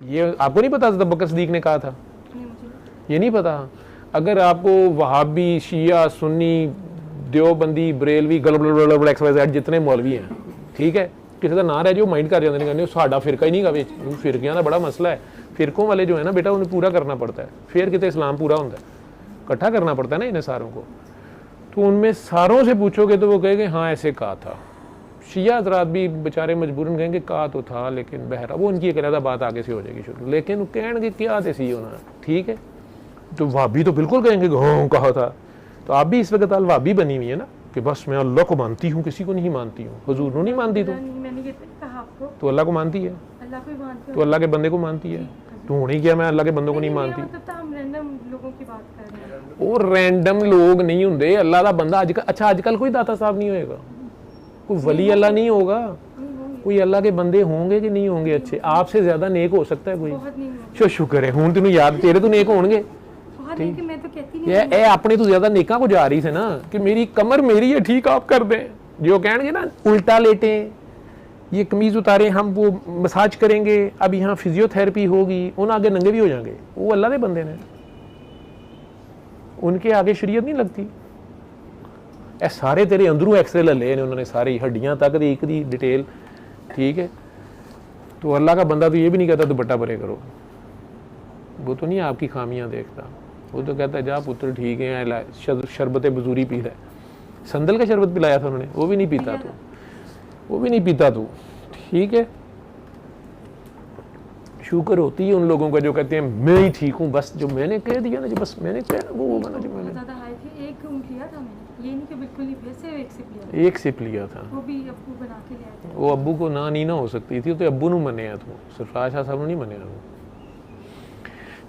ये आपको नहीं पता था बकर सदीक ने कहा था? ये नहीं पता? अगर आपको वहाबी, शिया, सुन्नी, देवबंदी, बरेलवी, गलबल XYZ जितने मौलवी हैं, ठीक है, किसी का ना रह जो माइंड कर जाते हैं, साडा फिरका ही नहीं गा, फिरकियां का बड़ा मसला है। फिरकों वाले जो है ना बेटा, उन्हें पूरा करना पड़ता है, फिर कितने इस्लाम पूरा होता है, इकट्ठा करना पड़ता है ना इन्हें सारों को। तो उनमें सारों से पूछोगे तो वो कहेंगे हाँ ऐसे कहा था। शिया हज़रात भी बेचारे मजबूरन कहेंगे कहा तो था, लेकिन बहरा वो उनकी एक अलग बात आगे से हो जाएगी शुरू, लेकिन कहेंगे क्या थे सी होना, ठीक है। तो वाबी तो बिल्कुल कहेंगे हाँ कहा था। तो आप भी इस वक्त वाबी बनी हुई है ना कि बस मैं अल्लाह को मानती हूँ, किसी को नहीं मानती हूँ। हुजूर को नहीं मानती तो अल्लाह को मानती है, तो अल्लाह के बंदे को मानती है। तो होने क्या, मैं अल्लाह के बंदों को नहीं मानती। और रैंडम लोग नहीं होंगे अल्लाह का बंदा आजकल। अच्छा आजकल कोई दाता साहब नहीं होएगा, कोई वली अल्लाह नहीं होगा, कोई अल्लाह के बंदे होंगे कि नहीं होंगे अच्छे? आपसे ज्यादा नेक हो सकता है कोई? शुक्र है हूं तेन याद, तेरे तो नेक होंगे। अपने तो ज्यादा नेका को जा रही से ना कि मेरी कमर मेरी है, ठीक आप कर दें। जो कहेंगे ना उल्टा लेटे, ये कमीज उतारे, हम वो मसाज करेंगे, अब यहाँ फिजियोथेरेपी होगी, उन आगे नंगे भी हो जाएंगे। वो अल्लाह के बंदे ने, उनके आगे शरीयत नहीं लगती। ए सारे तेरे अंदरों एक्सरे ले ने उन्होंने, सारी हड्डियां तक एक दी डिटेल, ठीक है। तो अल्लाह का बंदा तो ये भी नहीं कहता दुपट्टा भरे करो, वो तो नहीं आपकी खामियां देखता, वो तो कहता है जा पुत्र ठीक है, शरबत बजूरी पी रहा है। संदल का शरबत पिलाया था उन्होंने, वो भी नहीं पीता तू, वो भी नहीं पीता तू, ठीक है। शुक्र होती है उन लोगों का जो कहते हैं मैं ही ठीक हूँ, बस जो मैंने कह दिया ना, जो बस मैंने कहा वो बना, जो मैंने एक सिप लिया था, वो भी अब्बू बना के लिया था। वो अब्बू को ना नहीं ना हो सकती थी, तो अब्बू ने मने तू, सरफराज शाह साहब ने नहीं मने।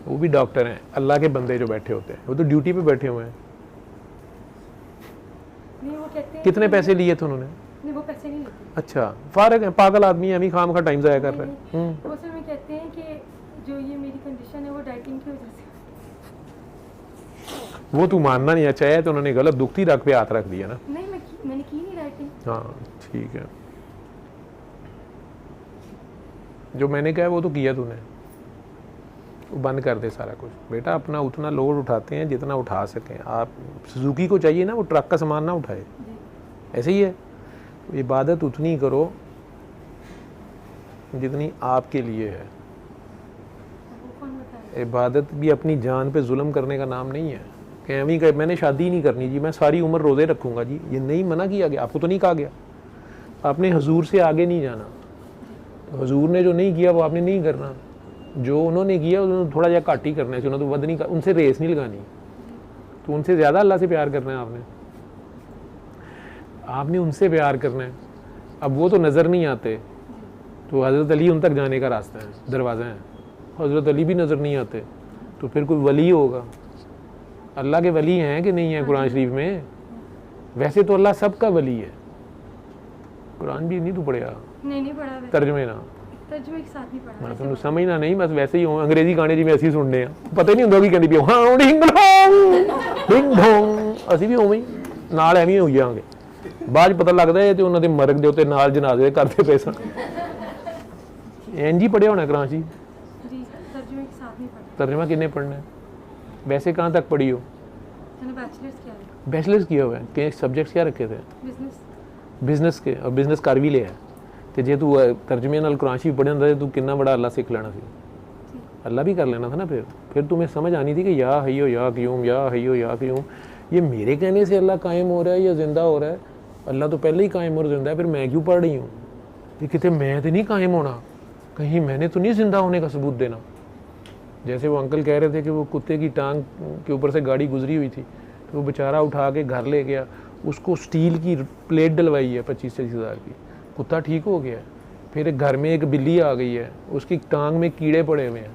वो भी डॉक्टर हैं, अल्लाह के बंदे जो बैठे होते हैं, वो तो ड्यूटी पे बैठे हुए हैं। कितने पैसे लिए थे उन्होंने? नहीं वो पैसे नहीं लेते। अच्छा फारग है, पागल आदमी है, अभी खाम खा टाइम जाया कर रहे हैं। वो सर में कहते हैं कि जो ये मेरी कंडीशन है वो डाइटिंग की वजह से। वो तू मानना नहीं अच्छा है, तो उन्होंने गलत दुखती रख पे हाथ रख दिया ना। नहीं मैंने की नहीं डाइटिंग। हाँ ठीक है, जो मैंने कहा वो तो किया तूने, वो बंद कर दे सारा कुछ बेटा। अपना उतना लोड उठाते हैं जितना उठा सकें। आप सुजुकी को चाहिए ना वो ट्रक का सामान ना उठाए, ऐसे ही है। इबादत उतनी करो जितनी आपके लिए है। इबादत भी अपनी जान पे जुल्म करने का नाम नहीं है कि अभी कहे मैंने शादी नहीं करनी जी, मैं सारी उम्र रोज़े रखूँगा जी, ये नहीं मना किया गया, आपको तो नहीं कहा गया। आपने हुजूर से आगे नहीं जाना, हुजूर ने जो नहीं किया वो आपने नहीं करना, जो उन्होंने किया उन्होंने थोड़ा जा घट ही करना है, उन्होंने तो वध नहीं कर, उनसे रेस नहीं लगानी। तो उनसे ज़्यादा अल्लाह से प्यार करना है आपने उनसे प्यार करना है। अब वो तो नज़र नहीं आते, तो हज़रत अली उन तक जाने का रास्ता है, दरवाज़ा है। हज़रत अली भी नज़र नहीं आते, तो फिर कोई वली होगा। अल्लाह के वली हैं कि नहीं है कुरान शरीफ में? वैसे तो अल्लाह सबका वली है। कुरान भी नहीं तू पढ़ेगा? नहीं पढ़ा, तर्जमे ना तर्जमे के साथ नहीं पढ़ा। तुम समझना नहीं, बस वैसे ही हो अंग्रेजी गाने जिमें ਅਸੀਂ सुनने हैं, पता ही नहीं ਹੁੰਦਾ कि कहती पियो हाँ डिंग डोंग डिंग डोंग, ਅਸੀਂ ਵੀ ਉਵੇਂ ਹੀ ਨਾਲ ਐਵੇਂ ਹੋ ਜਾਵਾਂਗੇ। ਬਾਅਦ ਪਤਾ ਲੱਗਦਾ ਹੈ ਤੇ ਉਹਨਾਂ ਦੇ ਮਰਗ ਦੇ ਉੱਤੇ ਨਾਲ ਜਨਾਜ਼ੇ ਕਰਦੇ ਪਏ ਸਨ। ਇੰਜ ਹੀ पढ़े होना कुरान जी? जी तर्जमे के साथ नहीं पढ़ा। तर्जमा कितने पढ़ना है? वैसे कहाँ तक पढ़ी हो? मैंने बैचलर्स किया हुआ है। कि सब्जेक्ट्स क्या रखे थे? बिजनेस के, और बिजनेस कर भी लिया। तो जे तू तर्जमे नाल कुरान शरीफ पढ़े होंदा तू कितना बड़ा अल्लाह सीख लेना सी, अल्लाह भी कर लेना था ना। फिर तुम्हें समझ आनी थी कि या हय्यो या क़य्यूम, या हय्यो या क़य्यूम, ये मेरे कहने से अल्लाह कायम हो रहा है या ज़िंदा हो रहा है? अल्लाह तो पहले ही कायम और ज़िंदा है, फिर मैं क्यों पढ़ रही हूँ? ये कितने मैं तो नहीं कायम होना, कहीं मैंने तो नहीं ज़िंदा होने का सबूत देना। जैसे वो अंकल कह रहे थे कि वो कुत्ते की टांग के ऊपर से गाड़ी गुजरी हुई थी, तो वो बेचारा उठा के घर ले गया, उसको स्टील की प्लेट डलवाई है 25-30 हज़ार की, कुत्ता ठीक हो गया। फिर घर में एक बिल्ली आ गई है, उसकी टांग में कीड़े पड़े हुए हैं,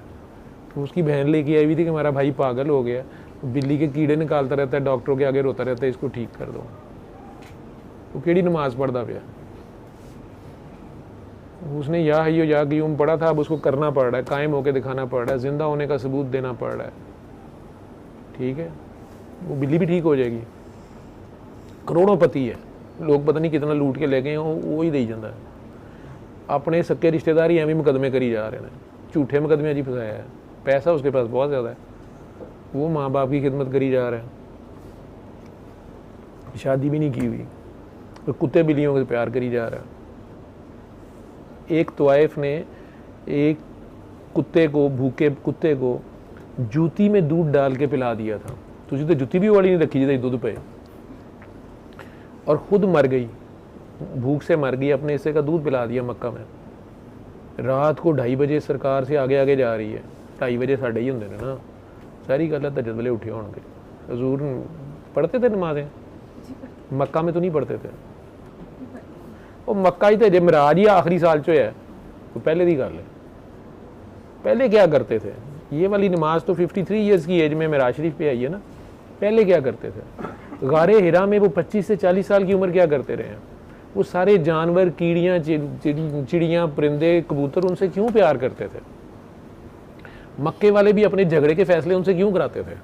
तो उसकी बहन लेके आई हुई थी कि हमारा भाई पागल हो गया, बिल्ली के कीड़े निकालता रहता है, डॉक्टरों के आगे रोता रहता है, इसको ठीक कर दो। वो केड़ी नमाज पढ़ता पाया, उसने या हय्यो या क़य्यूम पढ़ा था, अब उसको करना पड़ रहा है, कायम होकर दिखाना पड़ रहा है, जिंदा होने का सबूत देना पड़ रहा है। ठीक है, वो बिल्ली भी ठीक हो जाएगी। करोड़ोंपति है, लोग पता नहीं कितना लूट के ले गए, वो ही दे जाता है। अपने सक्के रिश्तेदार ही एवं मुकदमे करी जा रहे हैं झूठे मुकदमे जी फंसाया है, पैसा उसके पास बहुत ज़्यादा है, वो माँ बाप की खिदमत करी जा रहा है, शादी भी नहीं की हुई, और कुत्ते बिल्लियों से प्यार करी जा रहा है। एक तवाइफ ने एक कुत्ते को, भूखे कुत्ते को जूती में दूध डाल के पिला दिया था, तुझे तो जूती भी वाली नहीं रखी जितनी दूध पे, और ख़ुद मर गई, भूख से मर गई, अपने हिस्से का दूध पिला दिया मक्का में। रात को 2:30 बजे सरकार से आगे आगे जा रही है, 2:30 बजे साढ़े ही होंगे ना, सारी गल है तजद वेले उठे होंगे। हजूर पढ़ते थे नमाजें? मक्का में तो नहीं पढ़ते थे, वो मक्का ही तो जे मिराज ही आखिरी साल चो है, तो पहले की गल है। पहले क्या करते थे? ये वाली नमाज तो 53 ईयर्स की एज में मिराज शरीफ पे आई है ना, पहले क्या करते थे? गारे हिरा में वो 25 से 40 साल की उम्र क्या करते रहे हैं? वो सारे जानवर, कीड़ियाँ, चिड़ियाँ, परिंदे, कबूतर उनसे क्यों प्यार करते थे? मक्के वाले भी अपने झगड़े के फैसले उनसे क्यों कराते थे?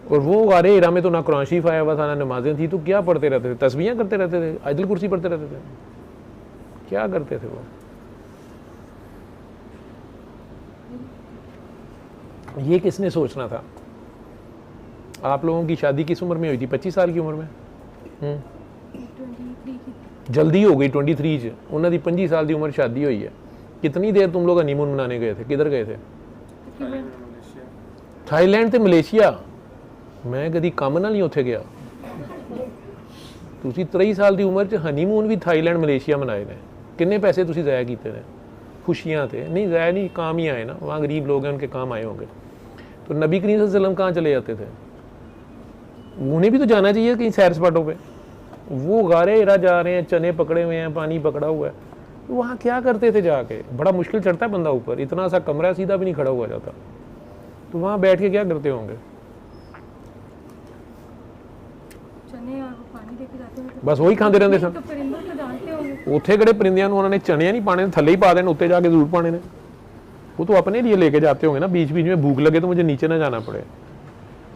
और वो गारे हिरा में तो ना कुरान शरीफ आया हुआ था, ना नमाजें थी, तो क्या पढ़ते रहते थे? तस्बीहां करते रहते थे, आयतुल कुर्सी पढ़ते रहते थे, क्या करते थे वो? ये किसने सोचना था? आप लोगों की शादी किस उम्र में हुई थी? 25 साल की उम्र में? जल्दी हो गई 23 च, उन्होंने 25 साल की उम्र शादी हुई है। कितनी देर तुम लोग हनीमून मनाने गए थे? किधर गए थे? थाईलैंड ते मलेशिया। मैं कभी काम नाल नहीं उत्थे गया। तुसी 23 साल की उम्र च हनीमून भी थाईलैंड मलेशिया मनाए ने, किन्ने पैसे तुसी ज़ाया कीते ने? खुशियाँ थे नहीं, ज़ाया नहीं, काम ही आए ना, वहाँ गरीब लोग हैं, उनके काम आए होंगे। तो नबी करीम सल्लल्लाहु अलैहि वसल्लम कहाँ चले जाते थे? उन्हें भी तो जाना चाहिए कहीं सैर सपाटों पे। वो गारे हिरा जा रहे हैं, चने पकड़े हुए हैं, पानी पकड़ा हुआ है, तो वहाँ क्या करते थे जाके? बड़ा मुश्किल चढ़ता है बंदा ऊपर, इतना सा कमरा सीधा भी नहीं खड़ा हुआ जाता, तो वहाँ बैठ के क्या करते होंगे? चने और पानी देके जाते हैं, बस वही खाते रहते सन। तो परिंदों को डालते होंगे। उत्थे किहड़े परिंदियां नूं उन्होंने चने नहीं पाने, थल्ले ही पा देने, उत्ते जाके जरूर पाने ने। वो तो अपने लिए लेके जाते होंगे ना, बीच बीच में भूख लगे तो मुझे नीचे ना जाना पड़े।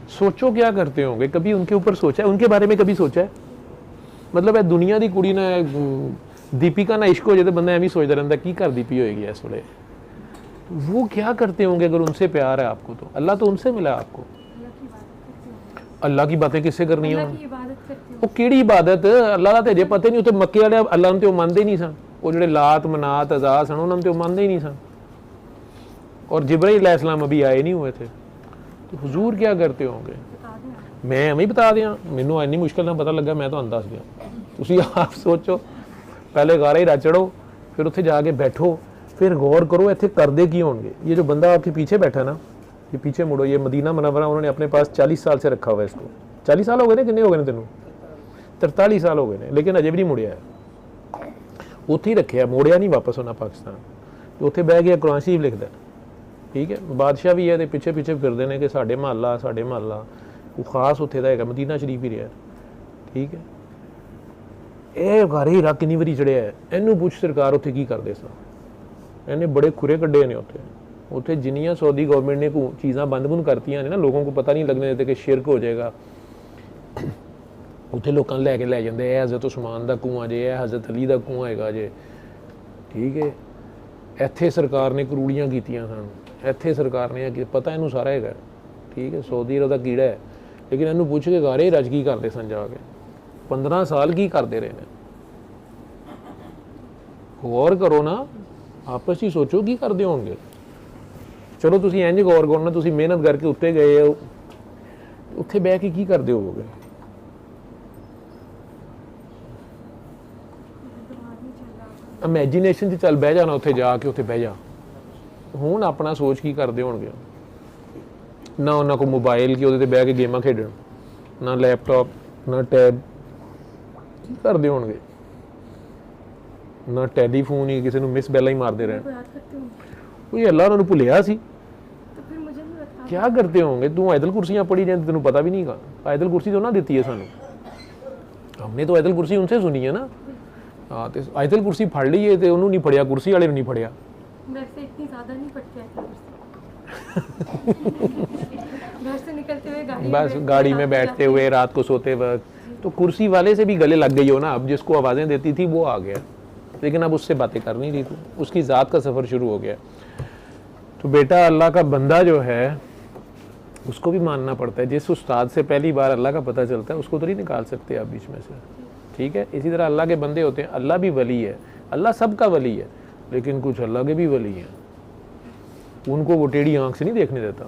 सोचो क्या करते होंगे? कभी उनके ऊपर सोचा है? उनके बारे में कभी सोचा है? मतलब है दुनिया की कुड़ी ना दीपिका ना इश्क हो जाए तो बंदा एवं सोचता रहता की करती पी होएगी इस वे। वो क्या करते होंगे अगर उनसे प्यार है आपको? तो अल्लाह तो उनसे मिला आपको। अल्लाह की बातें किससे करनी है? वो केड़ी इबादत? अल्लाह का तो अजे पता नहीं। उत्ते मक्के वाले अल्लाह तो मानते ही नहीं सन, वो जो लात मनात अज़ा सन उन्होंने तो मानते ही नहीं सन, और जिब्राइल अलैहिस्सलाम अभी आए नहीं हुए थे। तो हुजूर क्या करते होंगे? मैं एवं ही बता दिया, मैनू इन्नी मुश्किल ना पता लगा, मैं तो दस दिया। तुसी आप सोचो, पहले गारा ही चढ़ो, फिर उत्थे जाके बैठो, फिर गौर करो इत्थे करदे की होंगे। ये जो बंदा आपके पीछे बैठा ना, ये पीछे मुड़ो, ये मदीना मुनव्वरा उन्होंने अपने पास 40 साल से रखा हुआ है इसको। 40 साल हो गए ने? कितने हो गए तेनों? 43 साल हो गए ने, लेकिन अजे भी नहीं मुड़िया है। उत्थे ही रखे, मोड़िया नहीं वापस होना पाकिस्तान। तो उत्थे बह गया, कुरान शरीफ लिखता, ठीक है, बादशाह भी है, तो पिछे पिछे फिरते हैं कि साढ़े महल्ला साढ़े महल्ला। वो खास उत्थे दा है, मदीना शरीफ ही रहा, ठीक है। ਇਹ ਘਰੇ ਹੀਰਾ ਕਿੰਨੀ ਵਾਰੀ ਚੜਿਆ ਹੈ, ਇਹਨੂੰ ਪੁੱਛ ਸਰਕਾਰ ਉੱਥੇ ਕੀ ਕਰਦੇ ਸਨ। ਇਹਨੇ ਬੜੇ ਖੁਰੇ ਕੱਢੇ ਨੇ ਉੱਥੇ। ਉੱਥੇ ਜਿੰਨੀਆਂ ਸਊਦੀ ਗਵਰਨਮੈਂਟ ਨੇ ਚੀਜ਼ਾਂ ਬੰਦ ਕਰਤੀਆਂ ਨੇ ਨਾ, ਲੋਕਾਂ ਨੂੰ ਪਤਾ ਨਹੀਂ ਲੱਗਣੇ ਦਿੱਤੇ ਕਿ ਸ਼ਿਰਕ ਹੋ ਜਾਏਗਾ। ਉੱਥੇ ਲੋਕਾਂ ਨੂੰ ਲੈ ਕੇ ਲੈ ਜਾਂਦੇ, ਇਹ ਹਜ਼ਰਤ ਉਸਮਾਨ ਦਾ ਕੂਆ ਜੇ, ਇਹ ਹਜ਼ਰਤ ਅਲੀ ਦਾ ਕੂਆ ਹੈਗਾ ਜੇ, ਠੀਕ ਹੈ। ਇੱਥੇ ਸਰਕਾਰ ਨੇ ਕਰੂੜੀਆਂ ਕੀਤੀਆਂ ਸਨ, ਇੱਥੇ ਸਰਕਾਰ ਨੇ ਪਤਾ ਇਹਨੂੰ ਸਾਰਾ ਹੈਗਾ, ਠੀਕ ਹੈ। ਸਊਦੀ ਅਰਬ ਦਾ ਕੀੜਾ ਹੈ, ਲੇਕਿਨ ਇਹਨੂੰ ਪੁੱਛ ਕੇ ਘਰੇ ਰਜ ਕੀ ਕਰਦੇ ਸਨ ਜਾ ਕੇ? 15 साल की करते रहे ने। गौर करो ना, आपस ही सोचो की करते होंगे। चलो तुसी इंज गौर करो ना, तुसी मेहनत करके उत्ते गए हो, उत्थे बह के की करते होगे? इमेजिनेशन च चल बह जाना, उत्थे जाके उत्थे बह जा। हुण अपना सोच की करते होंगे? ना उन्होंने को मोबाइल की उहदे ते बह के गेमां खेडण, ना लैपटॉप, ना टैब करते होंगे, ना टैलीफोन ही किसी मिस बैला ही मारते रहे। कोई अल्लाह उन्होंने भुलिया सी, क्या करते होंगे? तू आयतल कुर्सियाँ पढ़ी जाए, तेन पता भी नहीं का आयतल कुर्सी तो ना दी है सानू, हमने तो आयतल कुर्सी उनसे सुनी है ना। हाँ, तो आयतल कुर्सी फड़ ली है तो उन्होंने नहीं फड़िया, कुर्सी वाले नहीं फड़िया। वैसे इतनी ज़्यादा नहीं पढ़ते घर से निकलते हुए बस गाड़ी में बैठते हुए, रात को सोते वक्त, तो कुर्सी वाले से भी गले लग गई हो ना। अब जिसको आवाज़ें देती थी वो आ गया, लेकिन अब उससे बातें कर नहीं रही तू, उसकी ज़ात का सफ़र शुरू हो गया। तो बेटा अल्लाह का बंदा जो है उसको भी मानना पड़ता है। जिस उस्ताद से पहली बार अल्लाह का पता चलता है उसको तो नहीं निकाल सकते आप बीच में से, ठीक है। इसी तरह अल्लाह के बंदे होते हैं, अल्लाह भी वली है, अल्लाह सबका वली है, लेकिन कुछ अल्लाह के भी वली हैं, उनको वो टेढ़ी आंख से नहीं देखने देता,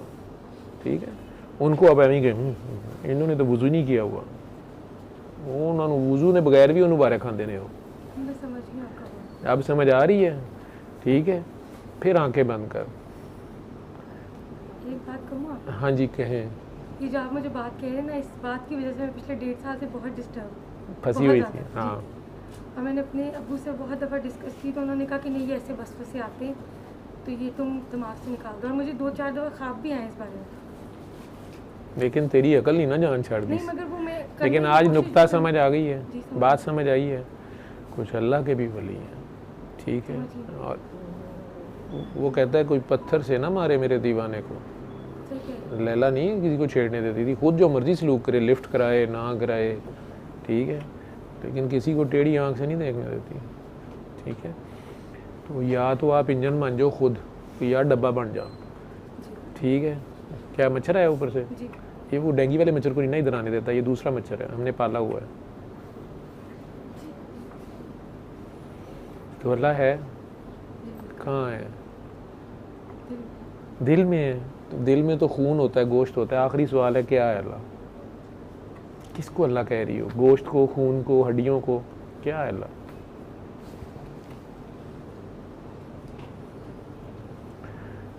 ठीक है। उनको अब एवं कि इन्होंने तो वुजू नहीं किया हुआ, उन्होंने वुजू ने बगैर भी उन्होंने बारे खाते ने हो। मैं समझ गई आपका बात। अब समझ आ रही है, ठीक है। फिर आंखें बंद कर। एक बात कहूँ आप, हाँ जी कहें। ये जो आप मुझे बात कह रहे हैं ना, इस बात की वजह से मैं पिछले 1.5 साल से बहुत डिस्टर्ब फंसी हुई थी, हाँ। और मैंने अपने अब्बू से बहुत दफ़ा डिस्कस की, तो उन्होंने कहा कि नहीं ये ऐसे वसवसे आते हैं, तो ये तुम दिमाग से निकाल दो। और मुझे 2-4 दफ़ा ख्वाब भी आए इस बारे में, लेकिन तेरी अकल नहीं ना जान छाड़ दी। नहीं मगर वो मैं लेकिन आज नुक्ता समझ आ गई है, जी, समझ बात समझ आई है, कुछ अल्लाह के भी वली हैं, ठीक है। समझिए। और वो कहता है कोई पत्थर से ना मारे मेरे दीवाने को। सही कह रहे हैं। लैला नहीं किसी को छेड़ने देती थी, खुद जो मर्जी सलूक करे, लिफ्ट कराए ना कराए, ठीक है, लेकिन किसी को टेढ़ी आंख से नहीं देखने देती, ठीक है। तो या तो आप इंजन बन जाओ खुद, या डब्बा बन जाओ, ठीक है। क्या मच्छर है ऊपर से? जी ये वो डेंगू वाले मच्छर को नहीं इधर आने देता, ये दूसरा मच्छर है, हमने पाला हुआ है। तो अल्लाह है कहाँ है? दिल में है। तो दिल में तो खून होता है, गोश्त होता है। आखिरी सवाल है क्या है अल्लाह? किसको अल्लाह कह रही हो? गोश्त को, खून को, हड्डियों को? क्या है अल्लाह?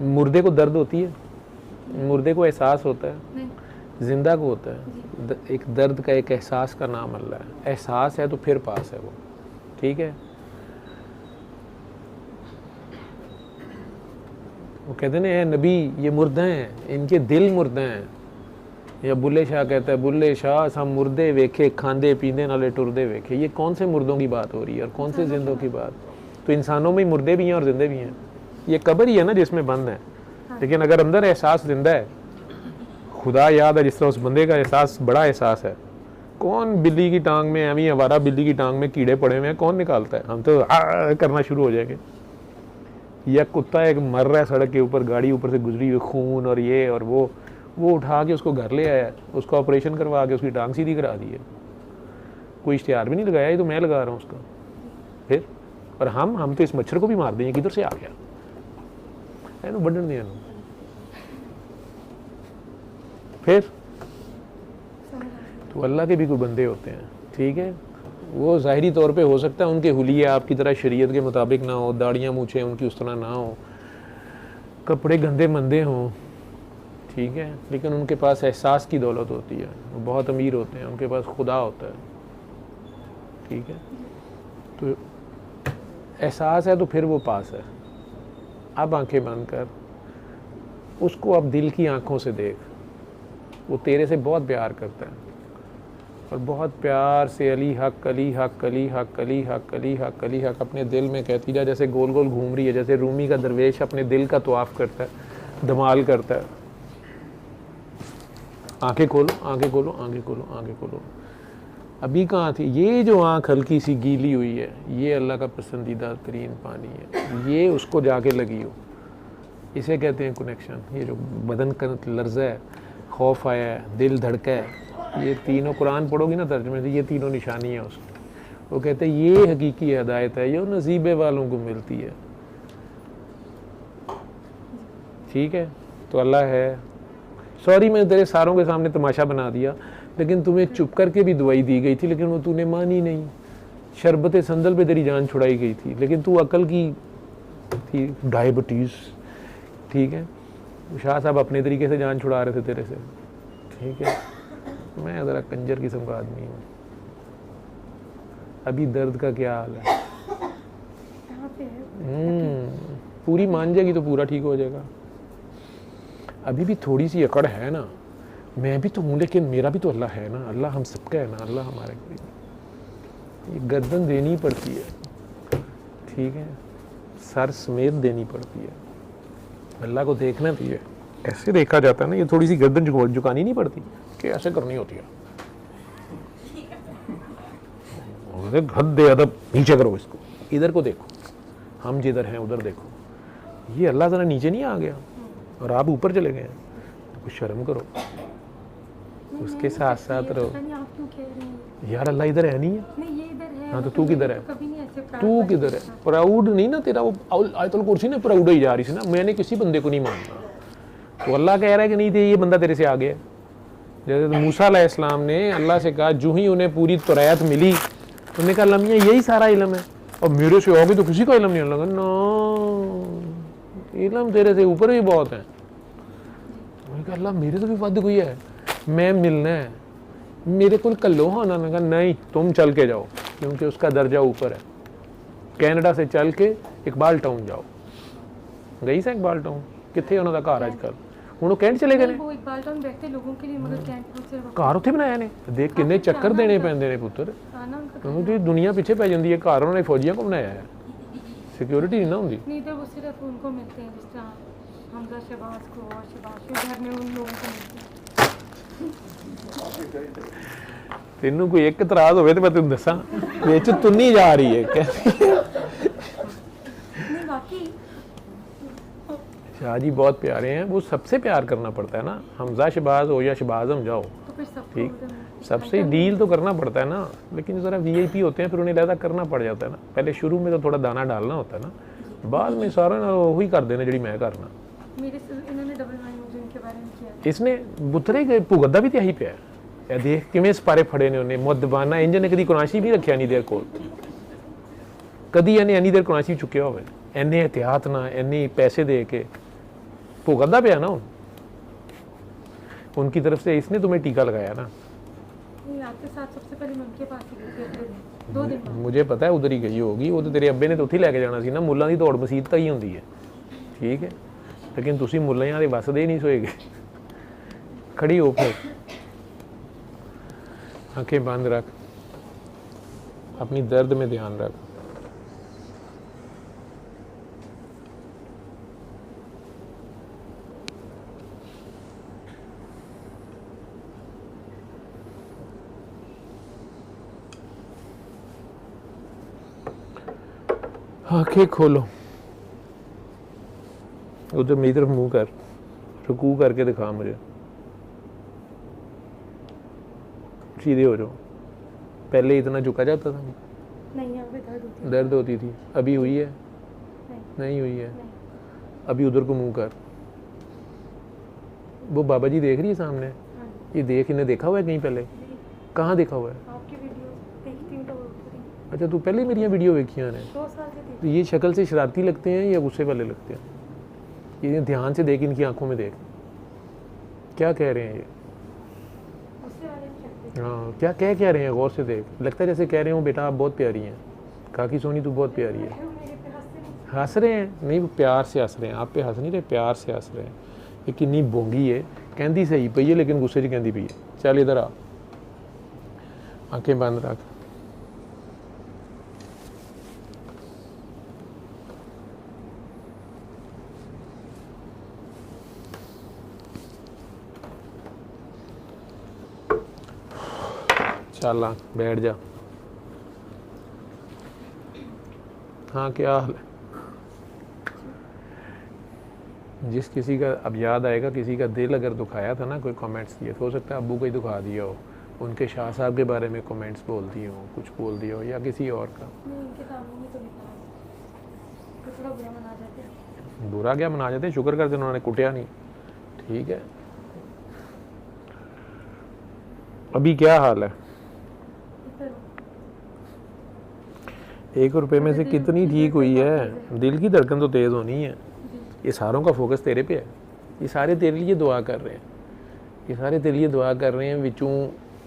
मुर्दे को दर्द होती है, मुर्दे को एहसास होता है, नहीं जिंदा को होता है। एक दर्द का एक एहसास का नाम अल्लाह है। एहसास है तो फिर पास है वो, ठीक है। वो कहते ना ए नबी ये मुर्दे हैं, इनके दिल मुर्दे हैं। या बुल्ले शाह कहता है बुल्ले शाह हम मुर्दे वेखे खांदे पींदे नाले टुरदे वेखे। ये कौन से मुर्दों की बात हो रही है और कौन से जिंदों की बात? तो इंसानों में मुर्दे भी हैं और जिंदे भी हैं। ये कब्र ही है ना जिसमें बंद है, लेकिन अगर अंदर एहसास जिंदा है, खुदा याद है, जिस तरह उस बंदे का एहसास बड़ा एहसास है। कौन बिल्ली की टांग में अभी हमारा बिल्ली की टांग में कीड़े पड़े हुए हैं कौन निकालता है? हम तो करना शुरू हो जाएंगे। या कुत्ता एक मर रहा है सड़क के ऊपर, गाड़ी ऊपर से गुजरी हुई, खून और ये और वो उठा के उसको घर ले आया, उसका ऑपरेशन करवा के उसकी टांग सीधी करा दी है। कोई इश्तिहार भी नहीं लगाया, ये तो मैं लगा रहा हूँ उसका। फिर और हम तो इस मच्छर को भी मार देंगे, किधर से आ गया है ना, बढ़न दिया। फिर तो अल्लाह के भी कोई बंदे होते हैं, ठीक है। वो ज़ाहिरी तौर पे हो सकता है उनके हुलिया आपकी तरह शरीयत के मुताबिक ना हो, दाढ़ियाँ मूछें उनकी उस तरह ना हो, कपड़े गंदे मंदे हों, ठीक है, लेकिन उनके पास एहसास की दौलत होती है। वो बहुत अमीर होते हैं, उनके पास खुदा होता है, ठीक है। तो एहसास है तो फिर वो पास है। अब आंखें बंद कर, उसको अब दिल की आंखों से देख। वो तेरे से बहुत प्यार करता है और बहुत प्यार से अली हक अली हक अली हक अली हक अली हक अली हक अपने दिल में कहती जा, जैसे गोल गोल घूम रही है, जैसे रूमी का दरवेश अपने दिल का तवाफ करता है, धमाल करता है। आंखें खोलो आंखें खोलो आंखें खोलो आंखें खोलो। अभी कहाँ थी? ये जो आँख हल्की सी गीली हुई है, ये अल्लाह का पसंदीदा तरीन पानी है, ये उसको जाके लगी हो, इसे कहते हैं कनेक्शन। ये जो बदन का लर्जा है, खौफ आया है, दिल धड़का है, ये तीनों कुरान पढ़ोगी ना तर्जुमे से, ये तीनों निशानियाँ उसकी। वो कहते हैं ये हकीकी हिदायत है, ये नसीबे वालों को मिलती है, ठीक है। तो अल्लाह है। सॉरी मैंने तेरे सारों के सामने तमाशा बना दिया, लेकिन तुम्हें चुप करके भी दुआई दी गई थी, लेकिन वो तूने मानी नहीं। शरबत संदल पे तेरी जान छुड़ाई गई थी, लेकिन तू अकल की थी, डायबिटीज़, ठीक है। शाह साहब अपने तरीके से जान छुड़ा रहे थे तेरे से, ठीक है। मैं ज़रा कंजर किस्म का आदमी हूँ। अभी दर्द का क्या हाल है? यहाँ पे है। पूरी मान जाएगी तो पूरा ठीक हो जाएगा। अभी भी थोड़ी सी अकड़ है ना, मैं भी तो हूँ, लेकिन मेरा भी तो अल्लाह है ना, अल्लाह हम सबका है ना, अल्लाह हमारे ये गर्दन देनी पड़ती है, ठीक है, सर समेत देनी पड़ती है। अल्लाह को देखना भी है, ऐसे देखा जाता है ना, ये थोड़ी सी गर्दन झुकानी नहीं पड़ती कि ऐसे करनी होती है। हद अदब नीचे करो इसको, इधर को देखो, हम जिधर हैं उधर देखो। ये अल्लाह ज़रा नीचे नहीं आ गया और आप ऊपर चले गए हैं, तो कुछ शर्म करो, उसके साथ साथ रहो। पता नहीं आप क्यों कह रही हैं? यार अल्लाह इधर है नहीं है। नहीं ये इधर है। हाँ तो तू किधर है? कभी नहीं ऐसे प्राउड तू वाला किधर है? था। प्राउड नहीं ना तेरा, वो आयतुल कुर्सी ने प्राउड ही जा रही थी ना, मैंने किसी बंदे को नहीं मानना। तो अल्लाह कह रहा है कि नहीं थे ये बंदा तेरे से आगे है। जैसे तो मूसा अलैहिस्सलाम ने अल्लाह से कहा, जो ही उन्हें पूरी तौरात मिली, उन्होंने कहा अल्लाह मियां यही सारा इल्म है और मेरे से आगे तो किसी का इल्म नहीं। लगा ना, इल्म तेरे से ऊपर भी बहुत है। मैंने कहा अल्लाह मेरे तो भी वध कोई है, मैं मिलना है, मेरे को कल्लो होना। मैंने कहा नहीं, तुम चल के जाओ, क्योंकि उसका दर्जा ऊपर है। कैनेडा से चल के इकबाल टाउन जाओ। गई से इकबाल टाउन कितने उन्होंने घर अजकल ਹੁਣ ਉਹ ਕੈਂਟ ਚਲੇ ਗਏ ਨੇ। वो इकबाल टाउन बैठते लोगों के लिए, मगर कैंट से ਘਰ ਉੱਥੇ ਬਣਾਇਆ ਨੇ। ਦੇਖ ਕਿੰਨੇ ਚੱਕਰ ਦੇਣੇ ਪੈਂਦੇ ਨੇ ਪੁੱਤਰ, आना उनका ਕਿਉਂਕਿ ਦੁਨੀਆ ਪਿੱਛੇ ਪੈ ਜਾਂਦੀ ਹੈ। ਘਰ ਉਹਨਾਂ ਨੇ ਫੌਜੀਆਂ ਕੋ ਬਣਾਇਆ ਹੈ, सिक्योरिटी नहीं ना होंगी। नहीं तो वो सिर्फ उनको मिलते हैं, जिस तरह हमजा शहबाज को और शहबाज के घर में उन लोगों को मिलते हैं। ਤੈਨੂੰ ਕੋਈ ਇੱਕ ਇਤਰਾਜ਼ ਹੋਵੇ ਤੇ ਮੈਂ ਤੈਨੂੰ ਦੱਸਾਂ, ਵਿੱਚ ਤੁੰਨੀ ਜਾ ਰਹੀ ਹੈ। नहीं बाकी शाह जी बहुत प्यारे हैं, वो सबसे प्यार करना पड़ता है ना। हमजा शहबाज हो या शहबाज हम जाओ, तो फिर सबको ठीक, उधर- सबसे डील तो करना पड़ता है ना। लेकिन ज़रा वीआईपी होते हैं, फिर उन्हें लहदा करना पड़ जाता है ना। पहले शुरू में तो थोड़ा दाना डालना होता है ना, बाद में सारा ना वही कर देना जी मैं करना। मेरे से इन्होंने डबल माइंड मुझे इनके बारे में किया। इसने बुतरे के भुगतदा भी तो यही पे है। ਇਹ ਦੇਖ ਕਿਵੇਂ ਸਪਾਰੇ ਫੜੇ ਨੇ ਉਹਨੇ। ਮੁੱਦਬਾਨਾ ਇੰਜ ਨੇ ਕਦੀ ਕੁਰਾਸ਼ੀ ਵੀ ਰੱਖਿਆ ਨਹੀਂ ਦੇਰ ਕੋਲ, ਕਦੀ ਇਹਨੇ ਇੰਨੀ ਦੇਰ ਕੁਰਾਸ਼ੀ ਚੁੱਕਿਆ ਹੋਵੇ। ਇੰਨੇ ਇhtiyat ਨਾਲ ਇੰਨੀ ਪੈਸੇ ਦੇ ਕੇ ਭੁਗਤਦਾ ਪਿਆ ਨਾ। उनकी तरफ से इसने तुम्हें टीका लगाया ना। नहीं आपके साथ सबसे पहले मैं उनके पास ही गई थी अगले दिन, 2 दिन बाद। मुझे पता है उधर ही गई होगी, वो तो तेरे अब्बे ने तो उत्थे लैके जाना सी ना। मुल्लां दी दौड़ मसीत तक ही होंदी है, ठीक है, लेकिन तुसी मुल्लियां दे वस दे नहीं सोएगे। खड़ी हो फिर, आंखें बंद रख, अपनी दर्द में ध्यान रख। आंखें खोलो, उधर मेरी तरफ मुंह कर, रुकू करके दिखा मुझे। सीधे हो जाओ। पहले इतना झुका जाता था? नहीं यहाँ पे दर्द होती है। दर्द होती थी, अभी हुई है? नहीं नहीं हुई है। नहीं। अभी उधर को मुंह कर। वो बाबा जी देख रही है सामने? हाँ ये देख, इन्हें देखा हुआ है कहीं पहले? जी, कहाँ देखा हुआ है? आपकी वीडियो देखती हूँ तो वो पूरी अच्छा, तू पहले मेरी वीडियो देखियाँ ने? 2 साल से तो ये शक्ल से शरारती लगते हैं या गुस्से वाले लगते हैं? ये ध्यान से देख, इनकी आंखों में देख, क्या कह रहे हैं ये? उससे वाले नहीं लगते। हाँ, क्या रहे हैं, गौर से देख। लगता है जैसे कह रहे हो बेटा आप बहुत प्यारी हैं, काकी सोनी तू बहुत प्यारी है। वो मेरे पे हंसते नहीं। हंस रहे हैं? नहीं, वो प्यार से हंस रहे हैं, आप पे हंस नहीं रहे, प्यार से हंस रहे हैं। ये किन्नी बोंगी है, कहती सही पई है लेकिन गुस्से च कहती पई है। चल इधर आ, आंखें बंद रख। चल आ, बैठ जा। हाँ क्या हाल है? जिस किसी का अब याद आएगा, किसी का दिल अगर दुखाया था ना, कोई कमेंट्स दिए, तो हो सकता है अब्बू को ही दुखा दिया हो, उनके शाह साहब के बारे में कमेंट्स बोल दिए हो, कुछ बोल दिया हो, या किसी और का। नहीं इनके सामने नहीं कभी कहा, तो थोड़ा बुरा मना जाते हैं। बुरा क्या मना जाते हैं, शुक्र करते उन्होंने कुटिया नहीं, ठीक है। अभी क्या हाल है? इधर 1 रुपए में से कितनी ठीक हुई है? दिल की धड़कन तो तेज़ होनी है। ये सारों का फोकस तेरे पे है, ये सारे तेरे लिए दुआ कर रहे हैं, ये सारे तेरे लिए दुआ कर रहे हैं। विचों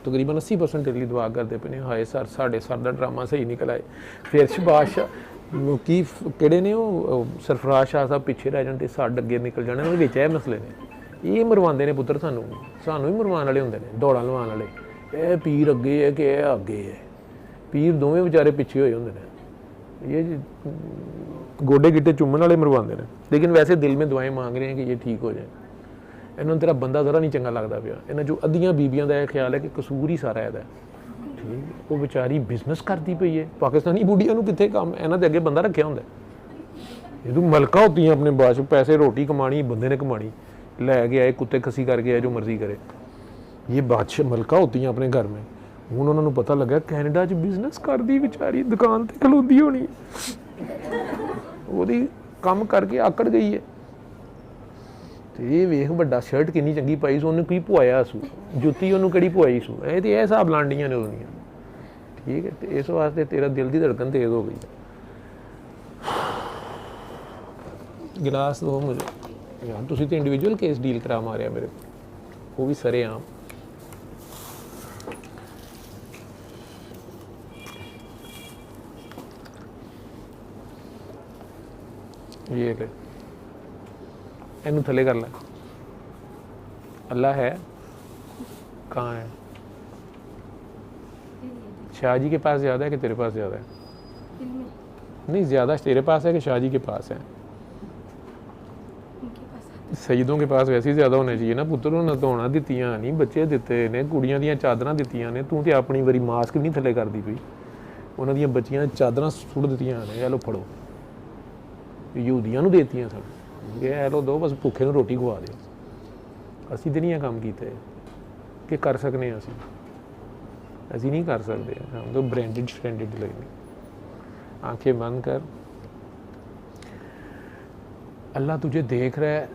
तकरीबन 80% तेरे लिए दुआ करते पे ने, हाय सर साढ़े सर का ड्रामा सही निकल आए। फिर शहबाज शाह की किहड़े ने, वो सरफराज शाह साहब पिछे रह जाते, सड अगे निकल जाने, उहदे विच ये मसले ने। ये मरवाते ने पुत्र, सानू ही मरवाने वाले होंदे ने, दौड़ा लवाने वाले। ये पीर अगे है कि यह अगे है, पीर दोवें बेचारे पिछे होए होंदे ने। ये गोडे गिट्टे चुम्मन वाले मरवाते हैं, लेकिन वैसे दिल में दुआएं मांग रहे हैं कि ये ठीक हो जाए। इन्होंने तेरा बंदा जरा नहीं चंगा लगता पिया। इन्होंने जो अद्धियां बीबियां का यह ख्याल है कि कसूर ही सारा है, ਠੀਕ। ਉਹ ਵਿਚਾਰੀ ਬਿਜ਼ਨਸ ਕਰਦੀ ਪਈ ਹੈ। ਪਾਕਿਸਤਾਨੀ ਬੁੱਢੀਆਂ ਨੂੰ ਕਿੱਥੇ ਕੰਮ, ਇਹਨਾਂ ਦੇ ਅੱਗੇ ਬੰਦਾ ਰੱਖਿਆ ਹੁੰਦਾ। ਇਹ ਤੂੰ ਮਲਕਾ ਹੁੰਦੀਆਂ ਆਪਣੇ ਬਾਅਦ ਪੈਸੇ, ਰੋਟੀ ਕਮਾਣੀ ਬੰਦੇ ਨੇ ਕਮਾਣੀ, ਲੈ के आए कुत्ते खसी करके आए जो मर्जी करे, ये बादशाह मलका होती हैं अपने घर में। हूँ उन्होंने पता लगा कैनेडा च बिजनेस करती बेचारी, दुकान ते खलोती होनी, वो काम करके आकड़ गई है। तो ये वेख बड़ा शर्ट किन्नी चंगी पाई सू, उन्हें की पुआया सू, जुत्ती उन्होंने कड़ी पुआई सू, ये तो यह हिसाब लांडियां ने उन्होंने। ठीक है, तो इस वास्ते तेरा दिल की धड़कन तेज हो गई। गिलास दो मुझे यार, तुसी तो इंडिविजुअल केस डील करा मारिया मेरे को, वो भी सरेआम। ये ले, इनू थले कर ला। अल्लाह है कहाँ है? शाह जी के पास ज़्यादा है कि तेरे पास ज़्यादा है? नहीं, ज़्यादा तेरे पास है कि शाह जी के पास है? सईदों के पास वैसे ही ज़्यादा होने चाहिए ना पुत्र। उन्हें धोना दित्तियां नहीं, बच्चे दिते ने, कुड़ियां दियां चादरां दित्तियां ने, तू तो अपनी वारी मास्क नहीं थले करती पई। उन्हां दियां बच्चियां चादरां सुट दित्तियां ने, ए लो फड़ो, यहूदियां नूं देतियां सन, ए लो दो, बस भुखे नूं रोटी खवा दिओ। असीं ते नहीं ये काम कीते कि कर सकने असीं, असीं नहीं कर सकते। हम तो ब्रांडेड श्रैंडेड लगने। आंखें बंद कर, अल्लाह तुझे देख रहा है,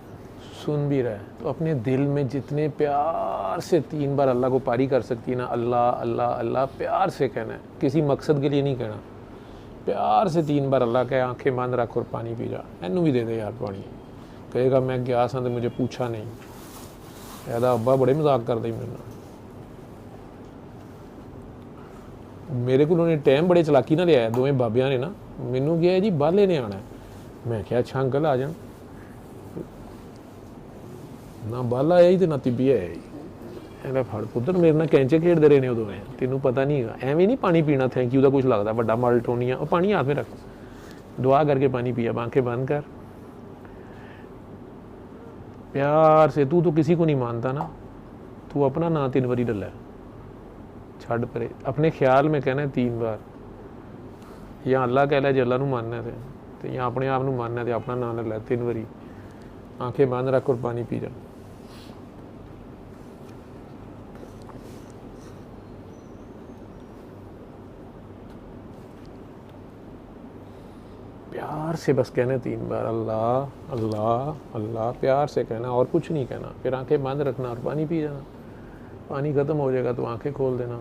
सुन भी रहा है, तो अपने दिल में जितने प्यार से 3 बार अल्लाह को पारी कर सकती है ना, अल्लाह अल्लाह अल्लाह प्यार से कहना है, किसी मकसद के लिए नहीं कहना, प्यार से 3 बार अल्लाह कहे, आंखें बंद रख और पानी पी जा। इनू भी दे दे यार पानी। कहेगा मैं गया सा तो मुझे पूछा नहीं, कहता अब्बा बड़े मजाक करते मेरे नाल। मेरे को उन्होंने टाइम बड़े चलाकी ना लिया, दोवें बाबियां ने ना, मैनू कहा जी बाले ने आना है। मैं क्या अच्छा अंकल आ जान, ना बाला आया ही तो ना तिब्बी आया ही। कहता फड़ पुत्तर, मेरे नाल कैंचे खेडते रहे ने उदों, तेनों पता नहीं है एवं नहीं पानी पीना थैंक यू का कुछ लगता, बड़ा माल्टोनिया, और पानी हाथ में रख, दुआ करके पानी पिया, आंखें बंद कर, प्यार से। तू तो किसी को नहीं मानता ना, तू अपना ना 3 बारी डला, छड़ परे, अपने ख्याल में कहना 3 बार, या अल्लाह कह लै जो अल्लाह नूं मानना है, तो या अपने आप नूं मानना है तो अपना नाम ले लै 3 बारी। आंखें बंद रख और पानी पी जा। प्यार से बस कहना 3 बार, अल्लाह अल्लाह अल्लाह, प्यार से कहना और कुछ नहीं कहना। फिर आंखें बंद रखना और पानी पी जाना। पानी ख़त्म हो जाएगा तो आंखें खोल देना।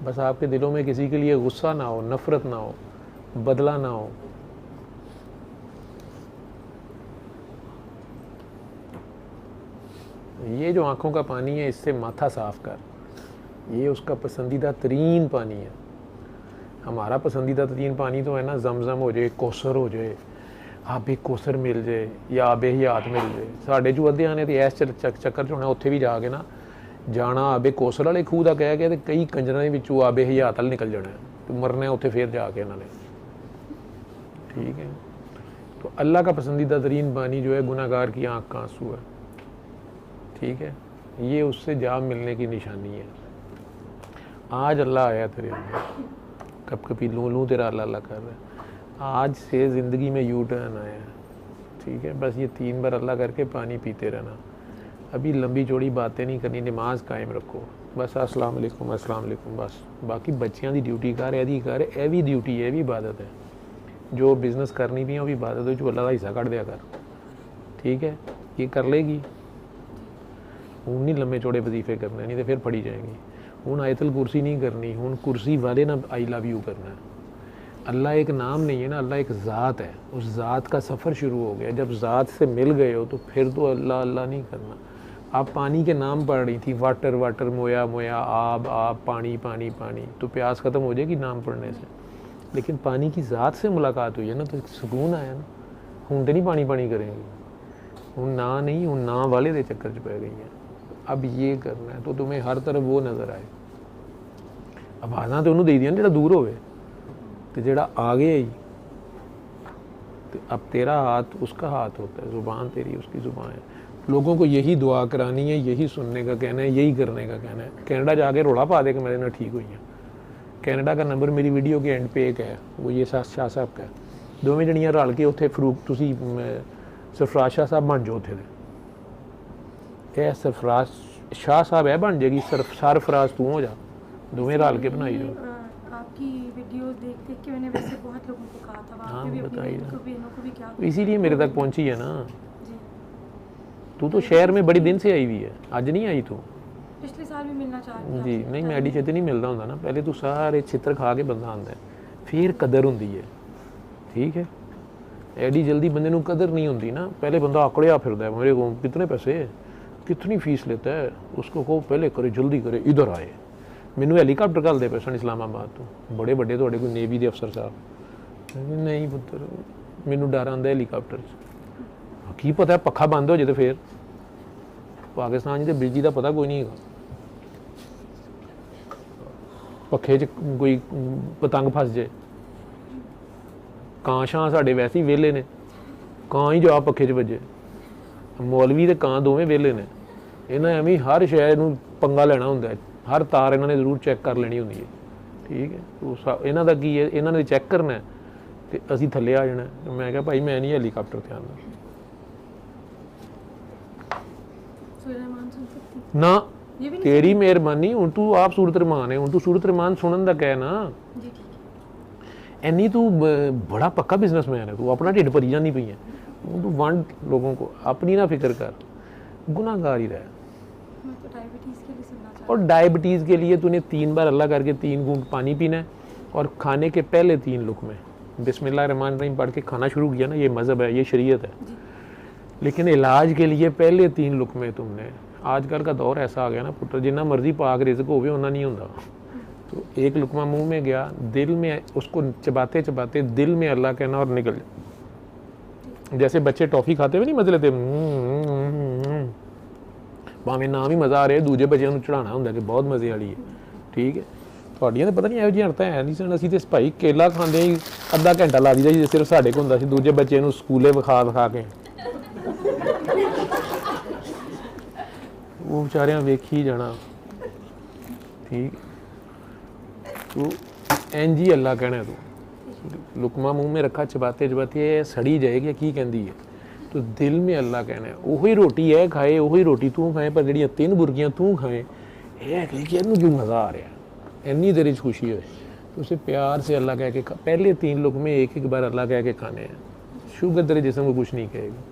बस आपके दिलों में किसी के लिए गुस्सा ना हो, नफ़रत ना हो, बदला ना हो। ये जो आँखों का पानी है, इससे माथा साफ कर, ये उसका पसंदीदा तरीन पानी है। हमारा पसंदीदा तरीन पानी तो है ना, जमजम हो जाए, कौसर हो जाए, आबे कौसर मिल जाए या आबे हयात मिल जाए। साढ़े जो अद्धियां ने तो इस चक्कर च होना, उत्थे भी जाके ना जाना आबे कौसर वाले खूह का कह के, तो कई कंजरां दे विचों आबे हयात वाल निकल जाना, तो मरना है उत्थे फिर जाके इन्होंने। ठीक है, तो अल्लाह का पसंदीदा तरीन पानी जो है गुनाहगार की आँख का आंसू है। ठीक है, ये उससे जाम मिलने की निशानी है। आज अल्लाह आया तेरे अंदर, कब कभी लूँ लूँ तेरा अल्लाह अल्लाह कर रहा है। आज से ज़िंदगी में यू टर्न आया है। ठीक है, बस ये 3 बार अल्लाह करके पानी पीते रहना। अभी लंबी चौड़ी बातें नहीं करनी, नमाज कायम रखो बस। अस्सलाम वालेकुम अस्सलाम वालेकुम बस। बाकी बच्चियां दी ड्यूटी कर, यह कर, यह भी ड्यूटी है, यह भी इबादत है। जो बिजनेस करनी भी है वो भी इबादत है, जो अल्लाह का हिस्सा कट दिया कर। ठीक है, ये कर लेगी। हूँ नहीं लम्बे चौड़े वजीफे करने, नहीं तो फिर फड़ी जाएंगी। हूँ आयतल कुर्सी नहीं करनी, हूँ कुर्सी वाले ना आई लव यू करना है। अल्लाह एक नाम नहीं है ना, अल्लाह एक ज़ात है। उस ज़ात का सफ़र शुरू हो गया। जब ज़ात से मिल गए हो तो फिर तो अल्लाह अल्लाह नहीं करना। आप पानी के नाम पढ़ रही थी, वाटर वाटर, मोया मोया, आब आब, पानी पानी पानी, तो प्यास ख़त्म हो जाएगी नाम पढ़ने से। लेकिन पानी की ज़ात से मुलाकात हुई है ना, तो एक सुकून आया ना। हूँ तो नहीं पानी पानी करेंगी, हूँ ना नहीं, हूँ ना वाले दे चक्कर च पै गई हैं। अब ये करना है तो तुम्हें हर तरफ वो नज़र आए। आवाज़ां तो उन्होंने दे दियां जो दूर होवे, तो जोड़ा आ गया ही, तो अब तेरा हाथ उसका हाथ होता है, ज़ुबान तेरी उसकी ज़ुबान है। लोगों को यही दुआ करानी है, यही सुनने का कहना है, यही करने का कहना है। कनाडा जाके रोला पा दे कि मेरे ना ठीक हुई है। कनाडा का नंबर मेरी वीडियो के एंड पे एक है, वो ये शाह साहब का है। दोवें जणियां रल के उत्थे फरूक तुसी सरफराज शाह साहब बन जाओ उत्थे दे। ये सरफराज शाह साहब है बन जाएगी, सरफराज तू हो जा, दोवें रल के बनाई जाओ। आपकी वीडियो देख देख के मैंने वैसे बहुत लोगों को कहा था, हाँ, आपने भी अपनी बताइए बहनों को भी क्या, इसीलिए मेरे तक पहुंची है ना। जी तू तो शहर में बड़ी दिन से आई हुई है, आज नहीं आई तू। पिछले साल भी मिलना चाह रही थी जी आपसे, नहीं, मैं एडी छेती नहीं मिलता होंदा ना। पहले तू सारे चित्र खा के बंदा आंदा है, फिर कदर होंदी है, ठीक है। एडी जल्दी बंदे नू कदर नहीं होंदी ना। पहले बंदा आकड़िया फिरदा है, मेरे को कितने पैसे, कितनी फीस लेता है, उसको कहो पहले करे, जल्दी करे, इधर आए। मैनू हैलीकाप्टर घलदे पे सन इस्लामाबाद तो, बड़े बड़े तुहाडे कोई नेवी दे अफसर साहब। नहीं पुत्तर, मैनू डर आंदा हैलीकाप्टर च, की पता पक्खा बंद हो जाए तो फिर पाकिस्तान च बिजली का पता कोई नहीं है। पक्खे च कोई पतंग फस जाए, ਕਾਂ ਛਾਂ ਸਾਡੇ ਵੈਸੇ ਹੀ ਵਿਹਲੇ ਨੇ, ਕਾਂ ਹੀ ਜਾ ਪੱਖੇ 'ਚ ਵੱਜੇ। ਮੌਲਵੀ ਤੇ ਕਾਂ ਦੋਵੇਂ ਵਿਹਲੇ ਨੇ, ਇਹਨਾਂ ਐਵੇਂ ਹਰ ਸ਼ੈ ਨੂੰ ਪੰਗਾ ਲੈਣਾ ਹੁੰਦਾ, ਹਰ ਤਾਰ ਇਹਨਾਂ ਨੇ ਜ਼ਰੂਰ ਚੈੱਕ ਕਰ ਲੈਣੀ ਹੁੰਦੀ ਹੈ, ਠੀਕ ਹੈ। ਉਹ ਇਹਨਾਂ ਦਾ ਕੀ ਹੈ, ਇਹਨਾਂ ਨੇ ਚੈੱਕ ਕਰਨਾ ਤੇ ਅਸੀਂ ਥੱਲੇ ਆ ਜਾਣਾ। ਮੈਂ ਕਿਹਾ ਭਾਈ ਮੈਂ ਨਹੀਂ ਹੈਲੀਕਾਪਟਰ ਤੇ ਆਉਂਦਾ ਨਾ, तेरी मेहरबानी। हुण तू आप सूरत रहमान है, हुण तू सूरत रहमान सुनन दा कह ना। इन्नी तू बड़ा पक्का बिजनेसमैन है, तू अपना ढिड भरी जानी पई है, तू वंड लोगों को, अपनी ना फिक्र कर, गुनाहगार ही रह। और डायबिटीज़ के लिए तूने 3 बार अल्लाह करके 3 घूंट पानी पीना है, और खाने के पहले 3 लुक़मे बिस्मिल्लाहिर्रहमानिर्रहीम पढ़ के खाना शुरू किया ना। ये मज़हब है, ये शरीयत है, लेकिन इलाज के लिए पहले 3 लुक़मे तुमने। आजकल का दौर ऐसा आ गया ना पुत्र, जिन्ना मर्जी पाक रिज़्क होवे उन्ना नहीं होता। तो एक लुकमा मुंह में गया, दिल में उसको चबाते चबाते दिल में अल्लाह कहना और निकल जाए। जैसे बच्चे टॉफ़ी खाते हुए नहीं मज़े लेते, भावें नाम ही मज़ा आ रहा है, दूजे बच्चों को चढ़ाना होंगे कि बहुत मज़े वाली है, ठीक है। ਤੁਹਾਡੀਆਂ ਤਾਂ ਪਤਾ ਨਹੀਂ ਇਹੋ ਜਿਹੀਆਂ ਹਰਤਾਂ ਹੈ ਨਹੀਂ ਸਨ। ਅਸੀਂ ਤੇ ਭਾਈ ਕੇਲਾ ਖਾਂਦੇ ਹੀ ਅੱਧਾ ਘੰਟਾ ਲਾ ਦਿੰਦਾ ਸੀ, ਸਿਰਫ ਸਾਡੇ ਕੋਲ ਹੁੰਦਾ ਸੀ, ਦੂਜੇ ਬੱਚੇ ਨੂੰ ਸਕੂਲੇ ਵਿਖਾ ਕੇ वो बेचारियां वेखी जाना, ठीक। तो इंज ही अल्लाह कहना है, तू लुकमा मुंह में रखा, चबाते चबाते सड़ी जाएगी की कहती है, तो दिल में अल्लाह कहना है। वही रोटी है खाए, वही रोटी तू खाए, पर जड़ियाँ 3 बुर्गियाँ तू खाए, ये इनू क्यों मज़ा आ रहा, इन्नी तेरे खुशी हो, तो उसे प्यार से अल्लाह कह के पहले 3 लुकमे एक बार अल्लाह कह के खाने हैं। शुगर तेरे जिस्म को कुछ नहीं कहेगी,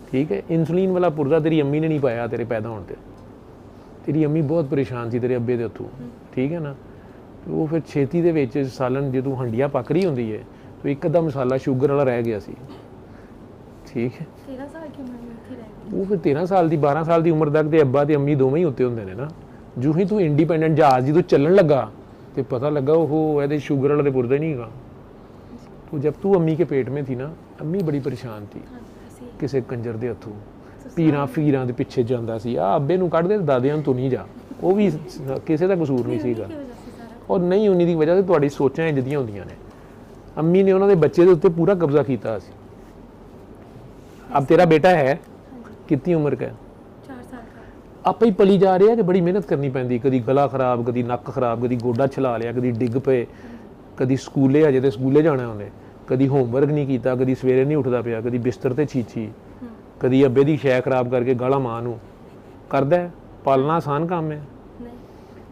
ठीक है। इंसुलिन वाला पुरजा तेरी अम्मी ने नहीं पाया तेरे पैदा होने ते, तेरी अम्मी बहुत परेशान सी तेरे अब्बे दे हत्थों, ठीक है ना। तो वो फिर छेती दे विच सालन जो हंडिया पक रही होंदी है, तो एक अद्धा मसाला शुगर वाला रह गया सी, ठीक है। 13 साल की उम्र में थी रह वो फिर 13 साल की 12 साल की उम्र तक तो अब्बा तो अम्मी दोवें ही उत्ते होंदे ने ना। जो ही तू इंडिपेंडेंट जहाज जी तू चलन लगा तो पता लगा वो ये शुगर वाला तो पुरजा ही नहीं गा। तो जब तू अम्मी के पेट में थी ना, अम्मी बड़ी परेशान थी, किसी कंजर के हथों पीरां फकीरां दे पिछे जांदा सी, आ अब्बे नूं कढ दे, दादियां तू नहीं जा, वो भी किसी का कसूर नहीं सीगा। और नहीं उन्हीं की वजह से तुहाडी सोचां इंज दियां होंदियां ने। अम्मी ने उन्होंने बच्चे के उत्ते पूरा कब्जा किया। अब तेरा बेटा है कितनी उम्र का है? 4 साल का। आप ही पली जा रहे हैं कि बड़ी मेहनत करनी पैंदी, कभी गला खराब, कभी नक खराब, कभी गोडा छला लिया, कभी डिग पे, कभी स्कूले अजे तो स्कूले जाना उन्हें, कभी होमवर्क नहीं किया, कभी सवेरे नहीं उठता पाया, कभी बिस्तर ते छीछी, कभी अब्बे की शै खराब करके गाला मां नूं करदा है। पालना आसान काम है?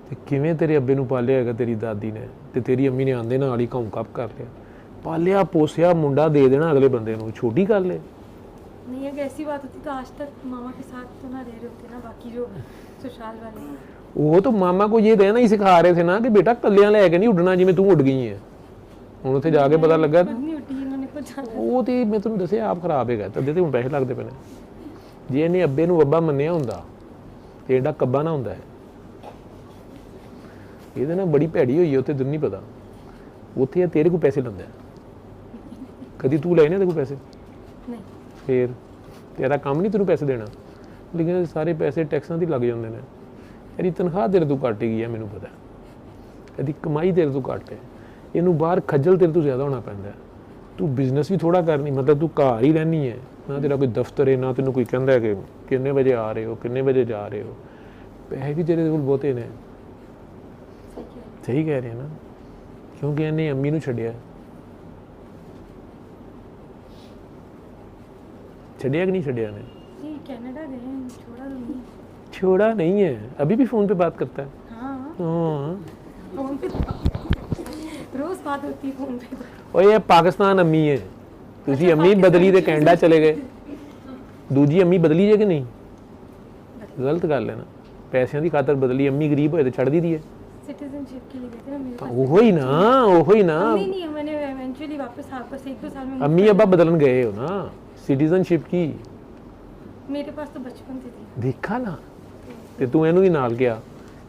ते किवें तेरे अब्बे नूं पालिया होगा तेरी दादी ने, ते तेरी अम्मी ने आंदे नाल ही घौं कप कर लिया। पालिया पोसिया मुंडा दे देना अगले बंदे नूं, छोटी गल है नहीं। अगर ऐसी बात होती तो आज तक मामा के साथ तो ना रह रहे होते ना बाकी जो ससुराल वाले। वो तो मामा को ये रहना ही सिखा रहे थे ना कि बेटा कलियां लैके नहीं उड़ना जिवें तू उड़ गई है। हुण उत्थे जाके पता लगा वो तो मैं तुहानूं दस्सिया आप खराब है, तदे ते हुण पैसे लगदे पे ने। जे इन्हें अब्बे नूं अब्बा मन्निया हुंदा ते एडा कब्बा ना हुंदा है। ਇਹਦੇ ਨਾਲ बड़ी भैड़ी हुई है उत्थे, तैनूं नहीं पता। उत्थे तेरे को पैसे लंदा कदी तू लए ने तेरे को पैसे नहीं, फिर तेरा काम नहीं तेनों पैसे देना, लेकिन सारे पैसे टैक्सां ते लग जांदे ने। तेरी तनख्वाह तेरे तो घट गई है, मैनूं पता। कदी कमाई तेरे तो घट है, इनू बाहर खज्जल तेरे तो ज़्यादा होना पैंदा है। तू बिजनेस भी थोड़ा करनी, मतलब तू घर ही रहनी है, ना तेरा कोई दफ्तर है, ना तेन कोई कहता कि किन्ने बजे आ रहे हो, किन्ने बजे जा रहे हो। पैसे भी तेरे कोल बहुते ने। सही कह रहे हैं ना, क्योंकि इन्हें अम्मी नूं छड्डिया। छड्डिया कि नहीं छड्डिया ने? कनाडा गए हैं, छोड़ा तो नहीं। छोड़ा नहीं है, अभी भी फ़ोन पे बात करता है। हाँ हाँ फोन पे रोज बात होती है फोन पे। और ये पाकिस्तान अम्मी है, तुसी अम्मी बदली ते कैनेडा चले गए, दूजी अम्मी बदली है कि नहीं? गलत गल है ना, पैसों की खातर बदली। अम्मी गरीब होए तो छड़ दी दी है। सिटीजनशिप के लिए गए थे ना मेरे पास। ओहो ही ना, ओहो ही ना। नहीं नहीं, मैंने इवेंचुअली वापस आपस 1-2 साल में अम्मी अब्बा बदलन गए हो ना सिटीजनशिप की। मेरे पास तो बचपन से थी। देखा ना, ते तू इनू भी नाल गया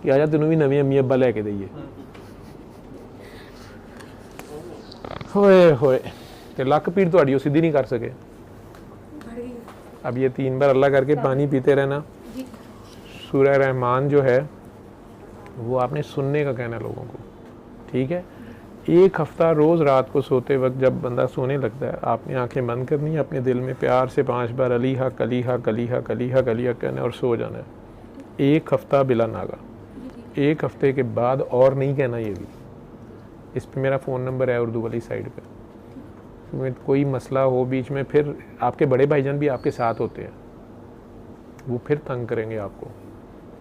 कि आजा तेनू भी नवी अम्मी अब्बा लैके दईए। होए होए, ते लक पीड़ तुहाडी ओ सीधी नहीं कर सके। बढ़ गई अब ये 3 बार अल्लाह करके पानी पीते रहना। जी। सूरह रहमान जो है वो आपने सुनने का कहना है लोगों को, ठीक है? 1 हफ्ता रोज़ रात को सोते वक्त जब बंदा सोने लगता है, आपने आंखें बंद करनी है, अपने दिल में प्यार से 5 बार अली हक अली हक अली हक अली हक अली हक कहना है और सो जाना है। 1 हफ्ता बिला नागा। 1 हफ्ते के बाद और नहीं कहना ये भी। इस पे मेरा फ़ोन नंबर है उर्दू वाली साइड पे। में कोई मसला हो बीच में, फिर आपके बड़े भाईजान भी आपके साथ होते हैं, वो फिर तंग करेंगे आपको।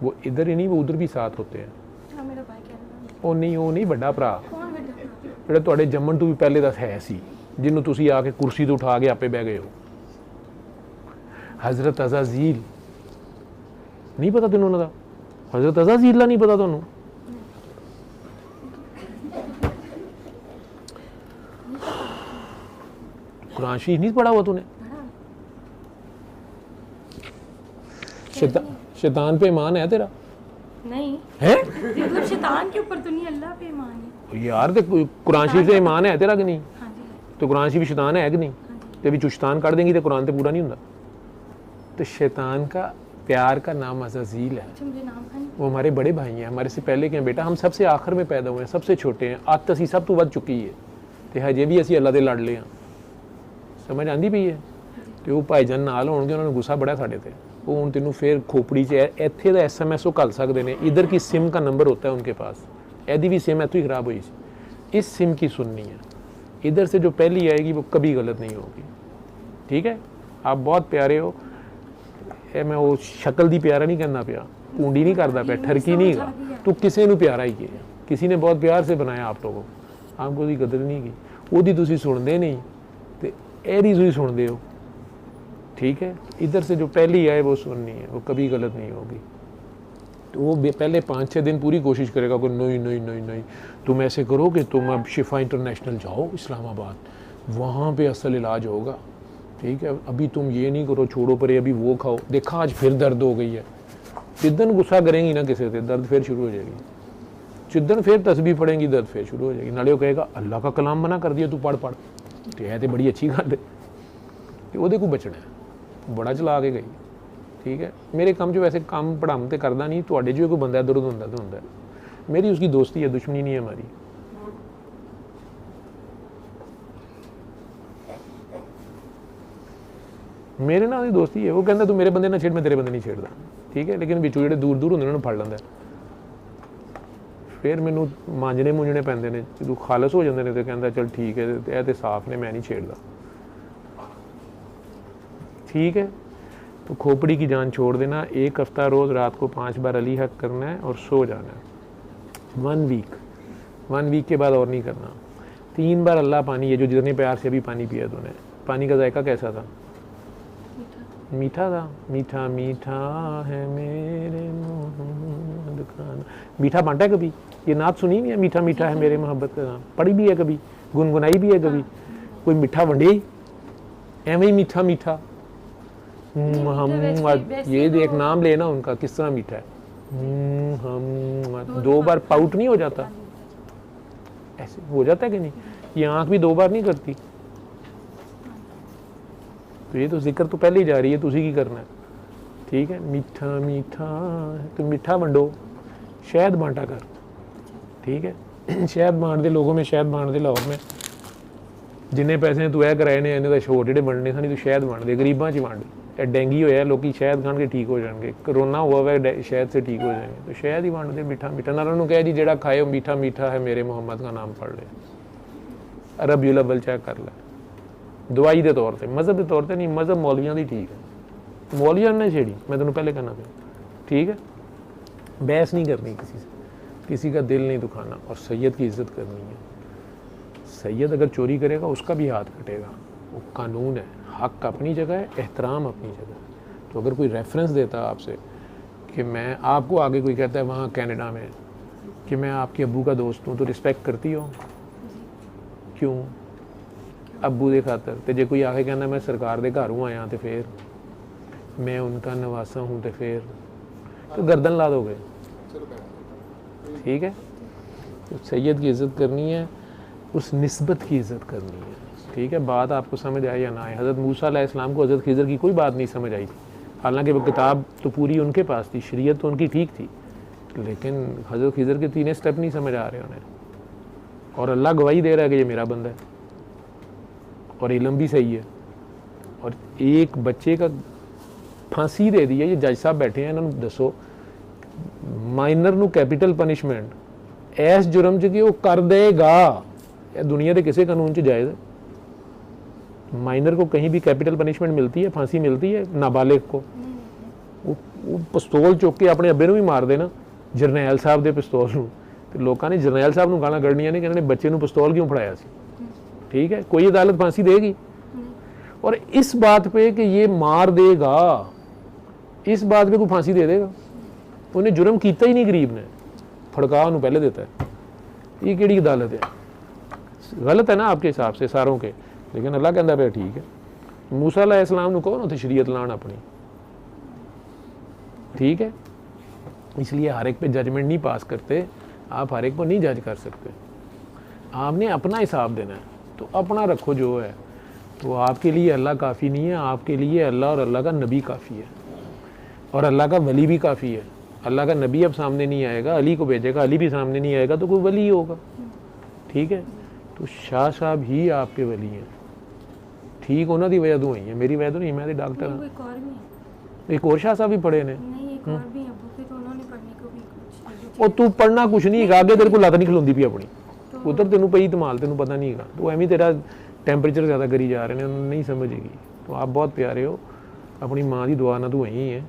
वो इधर ही नहीं, वो उधर भी साथ होते हैं। हाँ, मेरा भाई कह रहा ਉਹ ਨਹੀਂ ਵੱਡਾ ਭਰਾ कौन बेटा? ਜਿਹੜਾ ਤੁਹਾਡੇ ਜੰਮਣ ਤੋਂ ਵੀ ਪਹਿਲੇ ਦਾ ਹੈ ਸੀ, ਜਿਹਨੂੰ ਤੁਸੀਂ ਆ ਕੇ ਕੁਰਸੀ ਤੋਂ ਉਠਾ ਕੇ ਆਪੇ ਬਹਿ ਗਏ ਹੋ। ਹਜ਼ਰਤ ਅਜ਼ਾਜ਼ੀਲ ਨਹੀਂ ਪਤਾ ਤੈਨੂੰ ਉਹਨਾਂ ਦਾ? ਹਜ਼ਰਤ ਅਜ਼ਾਜ਼ੀਲ ਦਾ ਨਹੀਂ ਪਤਾ ਤੁਹਾਨੂੰ? कुरान शरीफ नहीं पढ़ा हुआ तूने? शैतान पे ईमान है तेरा? नहीं है मतलब शैतान के ऊपर तो नहीं, अल्लाह पे ईमान है। यार ते कुरान शरीफ से ईमान है तेरा कि नहीं? हाँ जी। तो कुरान शरीफ शैतान है कि नहीं? ते भी शैतान काट देंगी तो कुरान तो पूरा नहीं होता। तो शैतान का प्यार का नाम अज़ाज़ील है। अच्छा, मुझे नाम है। वो हमारे बड़े भाई हैं, हमारे से पहले के हैं बेटा। हम सबसे आखिर में पैदा हुए हैं, सबसे छोटे हैं। आदत असी सब तो वध चुकी है, तो हजे भी असी अल्लाह दे लाडले हैं। समझ आती पई है? तो वो भाईजान नाल होणगे, उन्होंने गुस्सा बड़ा साढ़े ते। वो हुण तेनों फिर खोपड़ी च इत्थे दा SMS वो घल सकते हैं। इधर की सिम का नंबर होता है उनके पास। एदी भी सिम इत्थों ही खराब हुई सी। इस सिम की सुननी है, इधर से जो पहली आएगी वो कभी गलत नहीं होगी, ठीक है? आप बहुत प्यारे हो। मैं वो शक्ल दी प्यारा नहीं कहना पिया, पूंडी नहीं करता पिया, ठरकी नहीं गा। तू किसी नूं प्यारा ही किया, किसी ने बहुत प्यार से बनाया आप लोगों को। आपको उसकी कदर नहीं की, ਉਹਦੀ ਤੁਸੀਂ सुनते नहीं तो ਇਹਦੀ ਤੁਸੀਂ सुनते हो, ठीक है? इधर से जो पहली आए वो सुननी है, वो कभी गलत नहीं होगी। तो वो पहले 5-6 दिन पूरी कोशिश करेगा कि नहीं नहीं नहीं नहीं तुम ऐसे करो कि तुम अब शिफा इंटरनेशनल जाओ इस्लामाबाद, वहाँ पे असल इलाज होगा, ठीक है? अभी तुम ये नहीं करो, छोड़ो परे, अभी वो खाओ। देखा आज फिर दर्द हो गई है। जिद्दन गुस्सा करेंगी ना किसी से, दर्द फिर शुरू हो जाएगी। जिद्दन फिर तस्बीह पढ़ेंगी, दर्द फिर शुरू हो जाएगी। नाले वो कहेगा अल्लाह का कलाम मना कर दिया तू पढ़ पढ़, तो है तो बड़ी अच्छी गल है। वो को बचना है, बड़ा चला के गई, ठीक है? मेरे काम जो वैसे काम पढ़ाम तो करता नहीं, तो जो कोई बंदा इधर उधर होंदा तो होंदा। मेरी उसकी दोस्ती है, दुश्मनी नहीं है हमारी। मेरे नाल दोस्ती है। वो कहता तू मेरे बंदे ना छेड़, मैं तेरे बंदे नहीं छेड़दा, ठीक है? लेकिन बिचू जो दूर दूर होंगे उन्होंने फड़ लेंदा, फिर मैनू मांजने मूंजने पैंदे ने। जो खालस हो जाते हैं तो कहता चल ठीक है, यह तो साफ ने, मैं नहीं छेड़दा, ठीक है? तो खोपड़ी की जान छोड़ देना। 1 हफ्ता रोज़ रात को 5 बार अली हक करना है और सो जाना है। 1 वीक के बाद और नहीं करना। 3 बार अल्लाह पानी, ये जो जितने प्यार से अभी पानी पिया तूने, पानी का जायका कैसा था? मीठा था। मीठा मीठा है मेरे मोहब्बत का नाम। मीठा बांटा है कभी? ये नात सुनी नहीं है? मीठा मीठा है मेरे मोहब्बत का नाम, पढ़ी भी है कभी, गुनगुनाई भी है कभी? कोई मीठा वंडे एवं ही मीठा मीठा। हम ये देख नाम लेना उनका किस तरह मीठा है। हम 2 बार पाउट नहीं हो जाता? ऐसे हो जाता है कि नहीं? ये आँख भी 2 बार नहीं करती। तो ये तो जिक्र तो पहले ही जा रही है, तुसी की करना है, ठीक है? मीठा मीठा है तो मीठा वंडो, शहद बांटा कर, ठीक है? शहद बांट दे, लोगों में शहद बांट दे, लाहौर में जिन्ने पैसे तू ਇਹ ਕਰਾਏ ਨੇ ਇਹਨੇ ਤਾਂ ਛੋਟ ਜਿਹੜੇ ਵੰਡਣੇ ਸਨ ਤੂੰ ਸ਼ਹਿਦ ਵੰਡ ਦੇ ਗਰੀਬਾਂ 'ਚ ਵੰਡ ਇਹ ਡੈਂਗੀ ਹੋਇਆ ਲੋਕੀ ਸ਼ਹਿਦ ਖਾਣ ਕੇ ਠੀਕ ਹੋ ਜਾਣਗੇ ਕਰੋਨਾ हुआ हुआ शहद से ठीक हो जाएंगे तो शहद ही वंड दे मीठा मीठा नाल उन्होंने कहा जी जेड़ा खाए वो मीठा मीठा है मेरे मोहम्मद का नाम पढ़ ले रबीउल अव्वल चेक कर ले दवाई के तौर पर मजहब के तौर पर नहीं मजहब मौलवियों की ठीक है मौलवियों ने छेड़ी मैं तेन पहले कहना पे ठीक है बहस नहीं करनी किसी से किसी का दिल नहीं दुखाना और सैयद की इज्जत करनी है सैयद अगर चोरी करेगा उसका भी हाथ कटेगा वो कानून है हक अपनी जगह है एहतराम अपनी जगह है तो अगर कोई रेफरेंस देता आपसे कि मैं आपको आगे कोई कहता है वहाँ कनाडा में कि मैं आपके अब्बू का दोस्त हूँ तो रिस्पेक्ट करती हो क्यों अब्बू के खातर तो जे कोई आके कहना मैं सरकार के घर हूँ आया तो फिर मैं उनका नवासा हूँ तो फिर तो गर्दन ला दोगे ठीक है तो सैयद की इज़्ज़त करनी है उस निस्बत की इज़्ज़त करनी है ठीक है बात आपको समझ आए या ना आए हज़रत मूसा अलैहिस्सलाम को हज़रत खिज़र की कोई बात नहीं समझ आई थी हालांकि वो किताब तो पूरी उनके पास थी शरीयत तो उनकी ठीक थी लेकिन हज़रत खिज़र के 3 स्टेप नहीं समझ आ रहे उन्हें और अल्लाह गवाही दे रहा है कि ये मेरा बंदा है और इल्म भी सही है और एक बच्चे का फांसी दे दी है ये जज साहब बैठे हैं इन्होंने दसो माइनर नू कैपिटल पनिशमेंट ऐस जुर्म च कि वो कर देगा दुनिया के किसी कानून च जायज़ है माइनर को कहीं भी कैपिटल पनिशमेंट मिलती है फांसी मिलती है नाबालिग को वो पिस्तौल चुक के अपने अब्बे नूं भी मार देना जरनैल साहब के पिस्तौल नूं ते लोकां ने जरनैल साहब नूं गालां कढणियां ने कि इन्होंने बच्चे नूं पिस्तौल क्यों फड़ाया सी ठीक है कोई अदालत फांसी देगी और इस बात पे कि ये मार देगा इस बात पे कोई फांसी दे देगा उन्हें जुर्म किया ही नहीं गरीब ने फड़का उन्होंने पहले देता है ये केड़ी अदालत है गलत है ना आपके हिसाब से सारों के लेकिन अल्लाह कहता पे ठीक है मूसा अलैहिस्सलाम नूं कहो ना उत्थे शरीयत लाण अपनी ठीक है इसलिए हर एक पे जजमेंट नहीं पास करते आप हर एक को नहीं जज कर सकते आपने अपना हिसाब देना है तो अपना रखो जो है तो आपके लिए अल्लाह काफ़ी नहीं है आपके लिए अल्लाह और अल्लाह का नबी काफ़ी है और अल्लाह का वली भी काफ़ी है अल्लाह का नबी अब सामने नहीं आएगा अली को भेजेगा अली भी सामने नहीं आएगा तो कोई वली होगा ठीक है तो शाह साहब ही आपके वली हैं ठीक उन्हों की वजह तो हुई है मेरी वजह तो नहीं मैं तो डॉक्टर हाँ एक और शाह साहब भी पढ़े ने और तू पढ़ना कुछ नहीं है आगे तेरे को लत नहीं खलोंदी पी अपनी उधर तेनों पई धमाल तेनों पता नहीं है तो एवं तेरा टैंपरेचर ज़्यादा करी जा रहे हैं उन्होंने नहीं समझेगी तो आप बहुत प्यारे हो अपनी माँ की दुआ ना तू वहीं है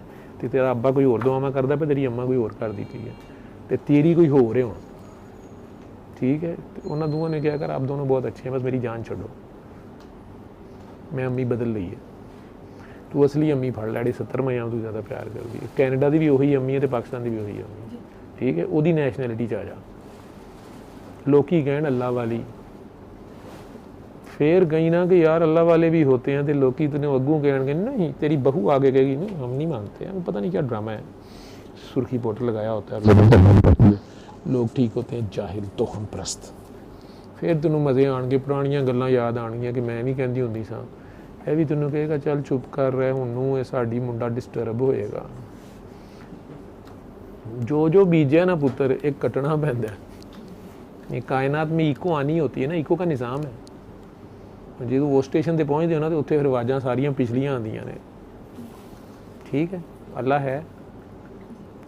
तो तेरा अब्बा कोई और दुआवां करता पे तेरी अम्मा कोई और कर दी पी है तो तेरी कोई हो रहे हो ठीक है तो उन्होंने दोनों ने क्या कर आप दोनों बहुत अच्छे हैं बस मेरी जान छोड़ो मैं अम्मी बदल रही है तू असली अम्मी फड़ लै 70 मईयां तू ज़्यादा प्यार कर दी कैनेडा की भी उही अम्मी है तो पाकिस्तान की भी उही अम्मी ठीक है वो नैशनैलिटी च आ जा लोकी कहन अल्लाह वाली फिर कहीं ना कि यार अल्लाह वाले भी होते हैं तो लोकी तेने अगू कह नहीं तेरी बहू आगे कहेगी नहीं हम नहीं मानते हैं पता नहीं क्या ड्रामा है सुर्खी पाउडर लगाया होता है लोग ठीक होते हैं जाहिल तोहम प्रस्त फिर तेनों मज़े आएंगे पुरानियां गल्लां याद आनियां कि मैं भी कहती होंदी सां यह भी तेनों कहेगा चल चुप कर रहा हुनू साडी मुंडा डिस्टर्ब होएगा जो जो बीजे ना पुत्र एक कटना पैंदा ये कायनात में इको आनी होती है ना इको का निज़ाम है जो वो स्टेशन पर पहुँचते हो ना तो उत्थे फिर आवाज़ां सारियां पिछलियां आंदियां ने ठीक है अल्लाह है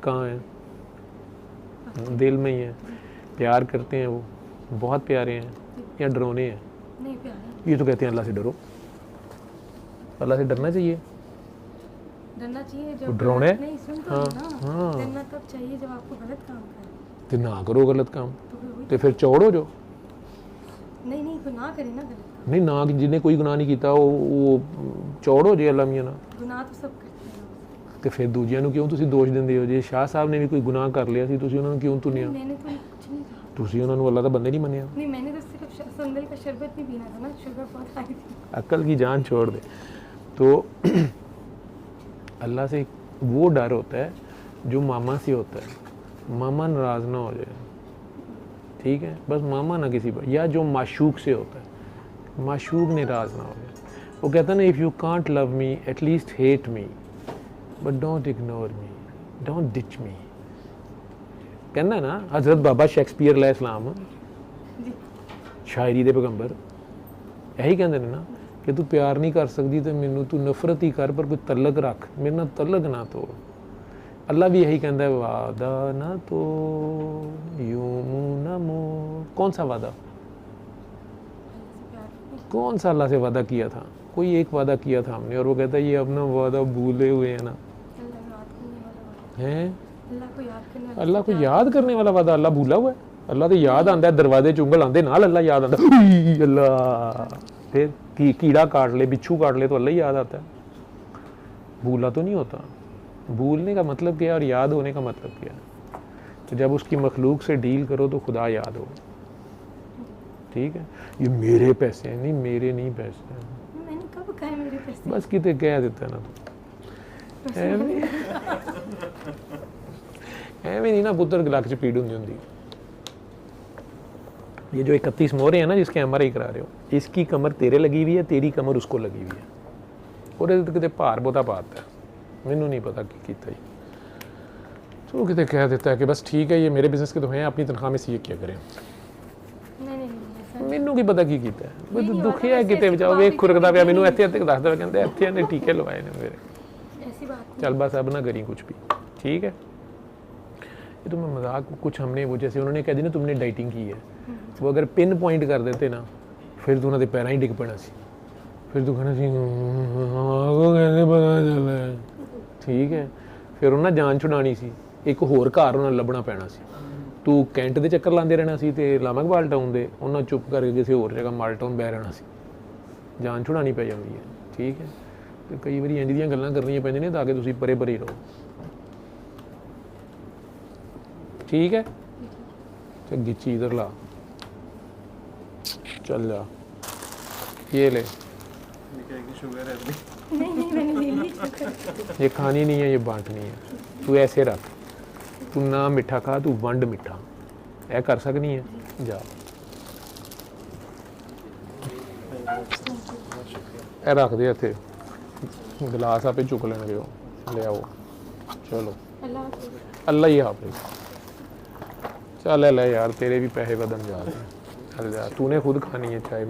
कहाँ है दिल में ही है प्यार करते हैं वो बहुत प्यारे हैं या डरोने हैं नहीं प्यारे ये तो कहते हैं अल्लाह से डरो अल्लाह से डरना चाहिए जब डरोने नहीं सुन तो हाँ ना हाँ डरना तब चाहिए जब आपको गलत काम करे तो ना करो गलत काम तो फिर चौड़ो जो नहीं तो ना करे ना गलत काम नहीं ना जिन्हें कोई गुनाह नहीं किया वो चौड़ो जे अल्लाह मियां ना गुनाह तो सब करते हैं तो फिर दूजिਆਂ ਨੂੰ ਕਿਉਂ ਤੁਸੀਂ ਦੋਸ਼ ਦਿੰਦੇ ਹੋ ਜੇ ਸ਼ਾਹ ਸਾਹਿਬ ਨੇ ਵੀ ਕੋਈ ਗੁਨਾਹ ਕਰ ਲਿਆ ਸੀ ਤੁਸੀਂ ਉਹਨਾਂ ਨੂੰ ਕਿਉਂ ਤੁੰਨਿਆ मैंने तो कुछ नहीं कहा ਤੁਸੀਂ ਉਹਨਾਂ ਨੂੰ ਅੱਲਾਹ ਦਾ ਬੰਦੇ नहीं ਮੰਨਿਆ नहीं मैंने तो सिर्फ संदल का शरबत नहीं पीना था ना शुगर बहुत हाई थी अक्ल की जान छोड़ दे तो अल्लाह से वो डर होता है जो मामा से होता है मामा नाराज़ ना हो जाए ठीक है बस मामा ना किसी पर या जो माशूक से होता है माशूक नाराज़ ना हो जाए वो कहता है ना if you can't love me at least hate me but don't ignore me don't ditch me कहना ना हज़रत बाबा शेक्सपियर अलैहिस्सलाम शायरी दे पैगंबर यही कहते हैं ना कि तू प्यार नहीं कर सकती तो मैनू तू नफरत ही कर, पर कोई तलक रख, मेरे नाल तलक ना तोड़। अल्लाह भी यही कहता है, वादा ना तो यूं मुंह ना मोड़। कौन सा वादा? कौन सा अल्लाह से वादा किया था? कोई एक वादा किया था हमने, और वो कहता है ये अपना वादा भूले हुए हैं ना, हैं? अल्लाह को याद करने वाला वादा अल्लाह भूला हुआ है? अल्लाह तो याद आंदा है, दरवाजे च उंगल आंदे नाल अल्लाह याद आंदा, अल्लाह। फिर कीड़ा काट ले, बिच्छू काट ले तो अल्लाह ही याद आता है, भूला तो नहीं होता। भूलने का मतलब क्या है और याद होने का मतलब क्या है? तो जब उसकी मखलूक से डील करो तो खुदा याद हो, ठीक है? ये मेरे पैसे हैं, नहीं मेरे नहीं पैसे हैं, मैंने कब कहा मेरे पैसे? बस कितने कह देता है ना तू, एवं नहीं ना पुत्र लक च पीड़ होंगी। ये जो 31 मोहरे हैं ना जिसके MRI करा रहे हो, इसकी कमर तेरे लगी हुई है, तेरी कमर उसको लगी हुई है, और कितने भार बहुता पाता है, मैनू नहीं पता की कीता जी। तो कितने कह देता है कि बस ठीक है ये मेरे बिजनेस के तो हैं, अपनी तनख्वाह में सी क्या करें। मैनू की पता की कीता है, दुखी है कितने बचाओ, वे खुरकदा पिया मैनू इत्थे इत्थे दसदा पिया, कहंदा इत्थे इन्हें टीके लवाए ने मेरे। ऐसी बात चल बस अब ना करी कुछ भी, ठीक है? ये तो मैं मजाक, कुछ हमने वो जैसे उन्होंने कह दी ना तुमने डाइटिंग की है, वो अगर पिन पॉइंट कर देते ना फिर तो उन्होंने पैर ही डिग पैना सी, फिर तू कहना सी कैसे पता चला, ठीक है? फिर उन्हें जान छुड़ानी सी, एक होर घर उन्हें लभना पैना सी, तू कैंट के चक्कर लाते रहना सी ते लामक माल टाउन दे उन्हें चुप करके किसी होर जगह माल टाउन बह रहना सी, जान छुड़ानी पै जाती है, ठीक है? तो कई बार इंज दी गल्लां करनियां पैंदियां ने ताकि तुसीं परे परे रहो, ठीक है? चल गिच्ची इधर ला, चल जा, ये ले, नहीं मैंने ले ली। ये खानी नहीं है, ये बांटनी है, तू ऐसे रख, तू ना मिठा खा, तू वंड मिठा, ऐ कर सकनी है, जा ऐ रख दे इत्थे, गिलास आपे चुक लेंगे वो, ले आओ, चलो अल्लाह ही हाफिज़। चल ले यार, तेरे भी पैसे बदन जा रहे हैं, चल जा, तूने खुद खानी है चाय।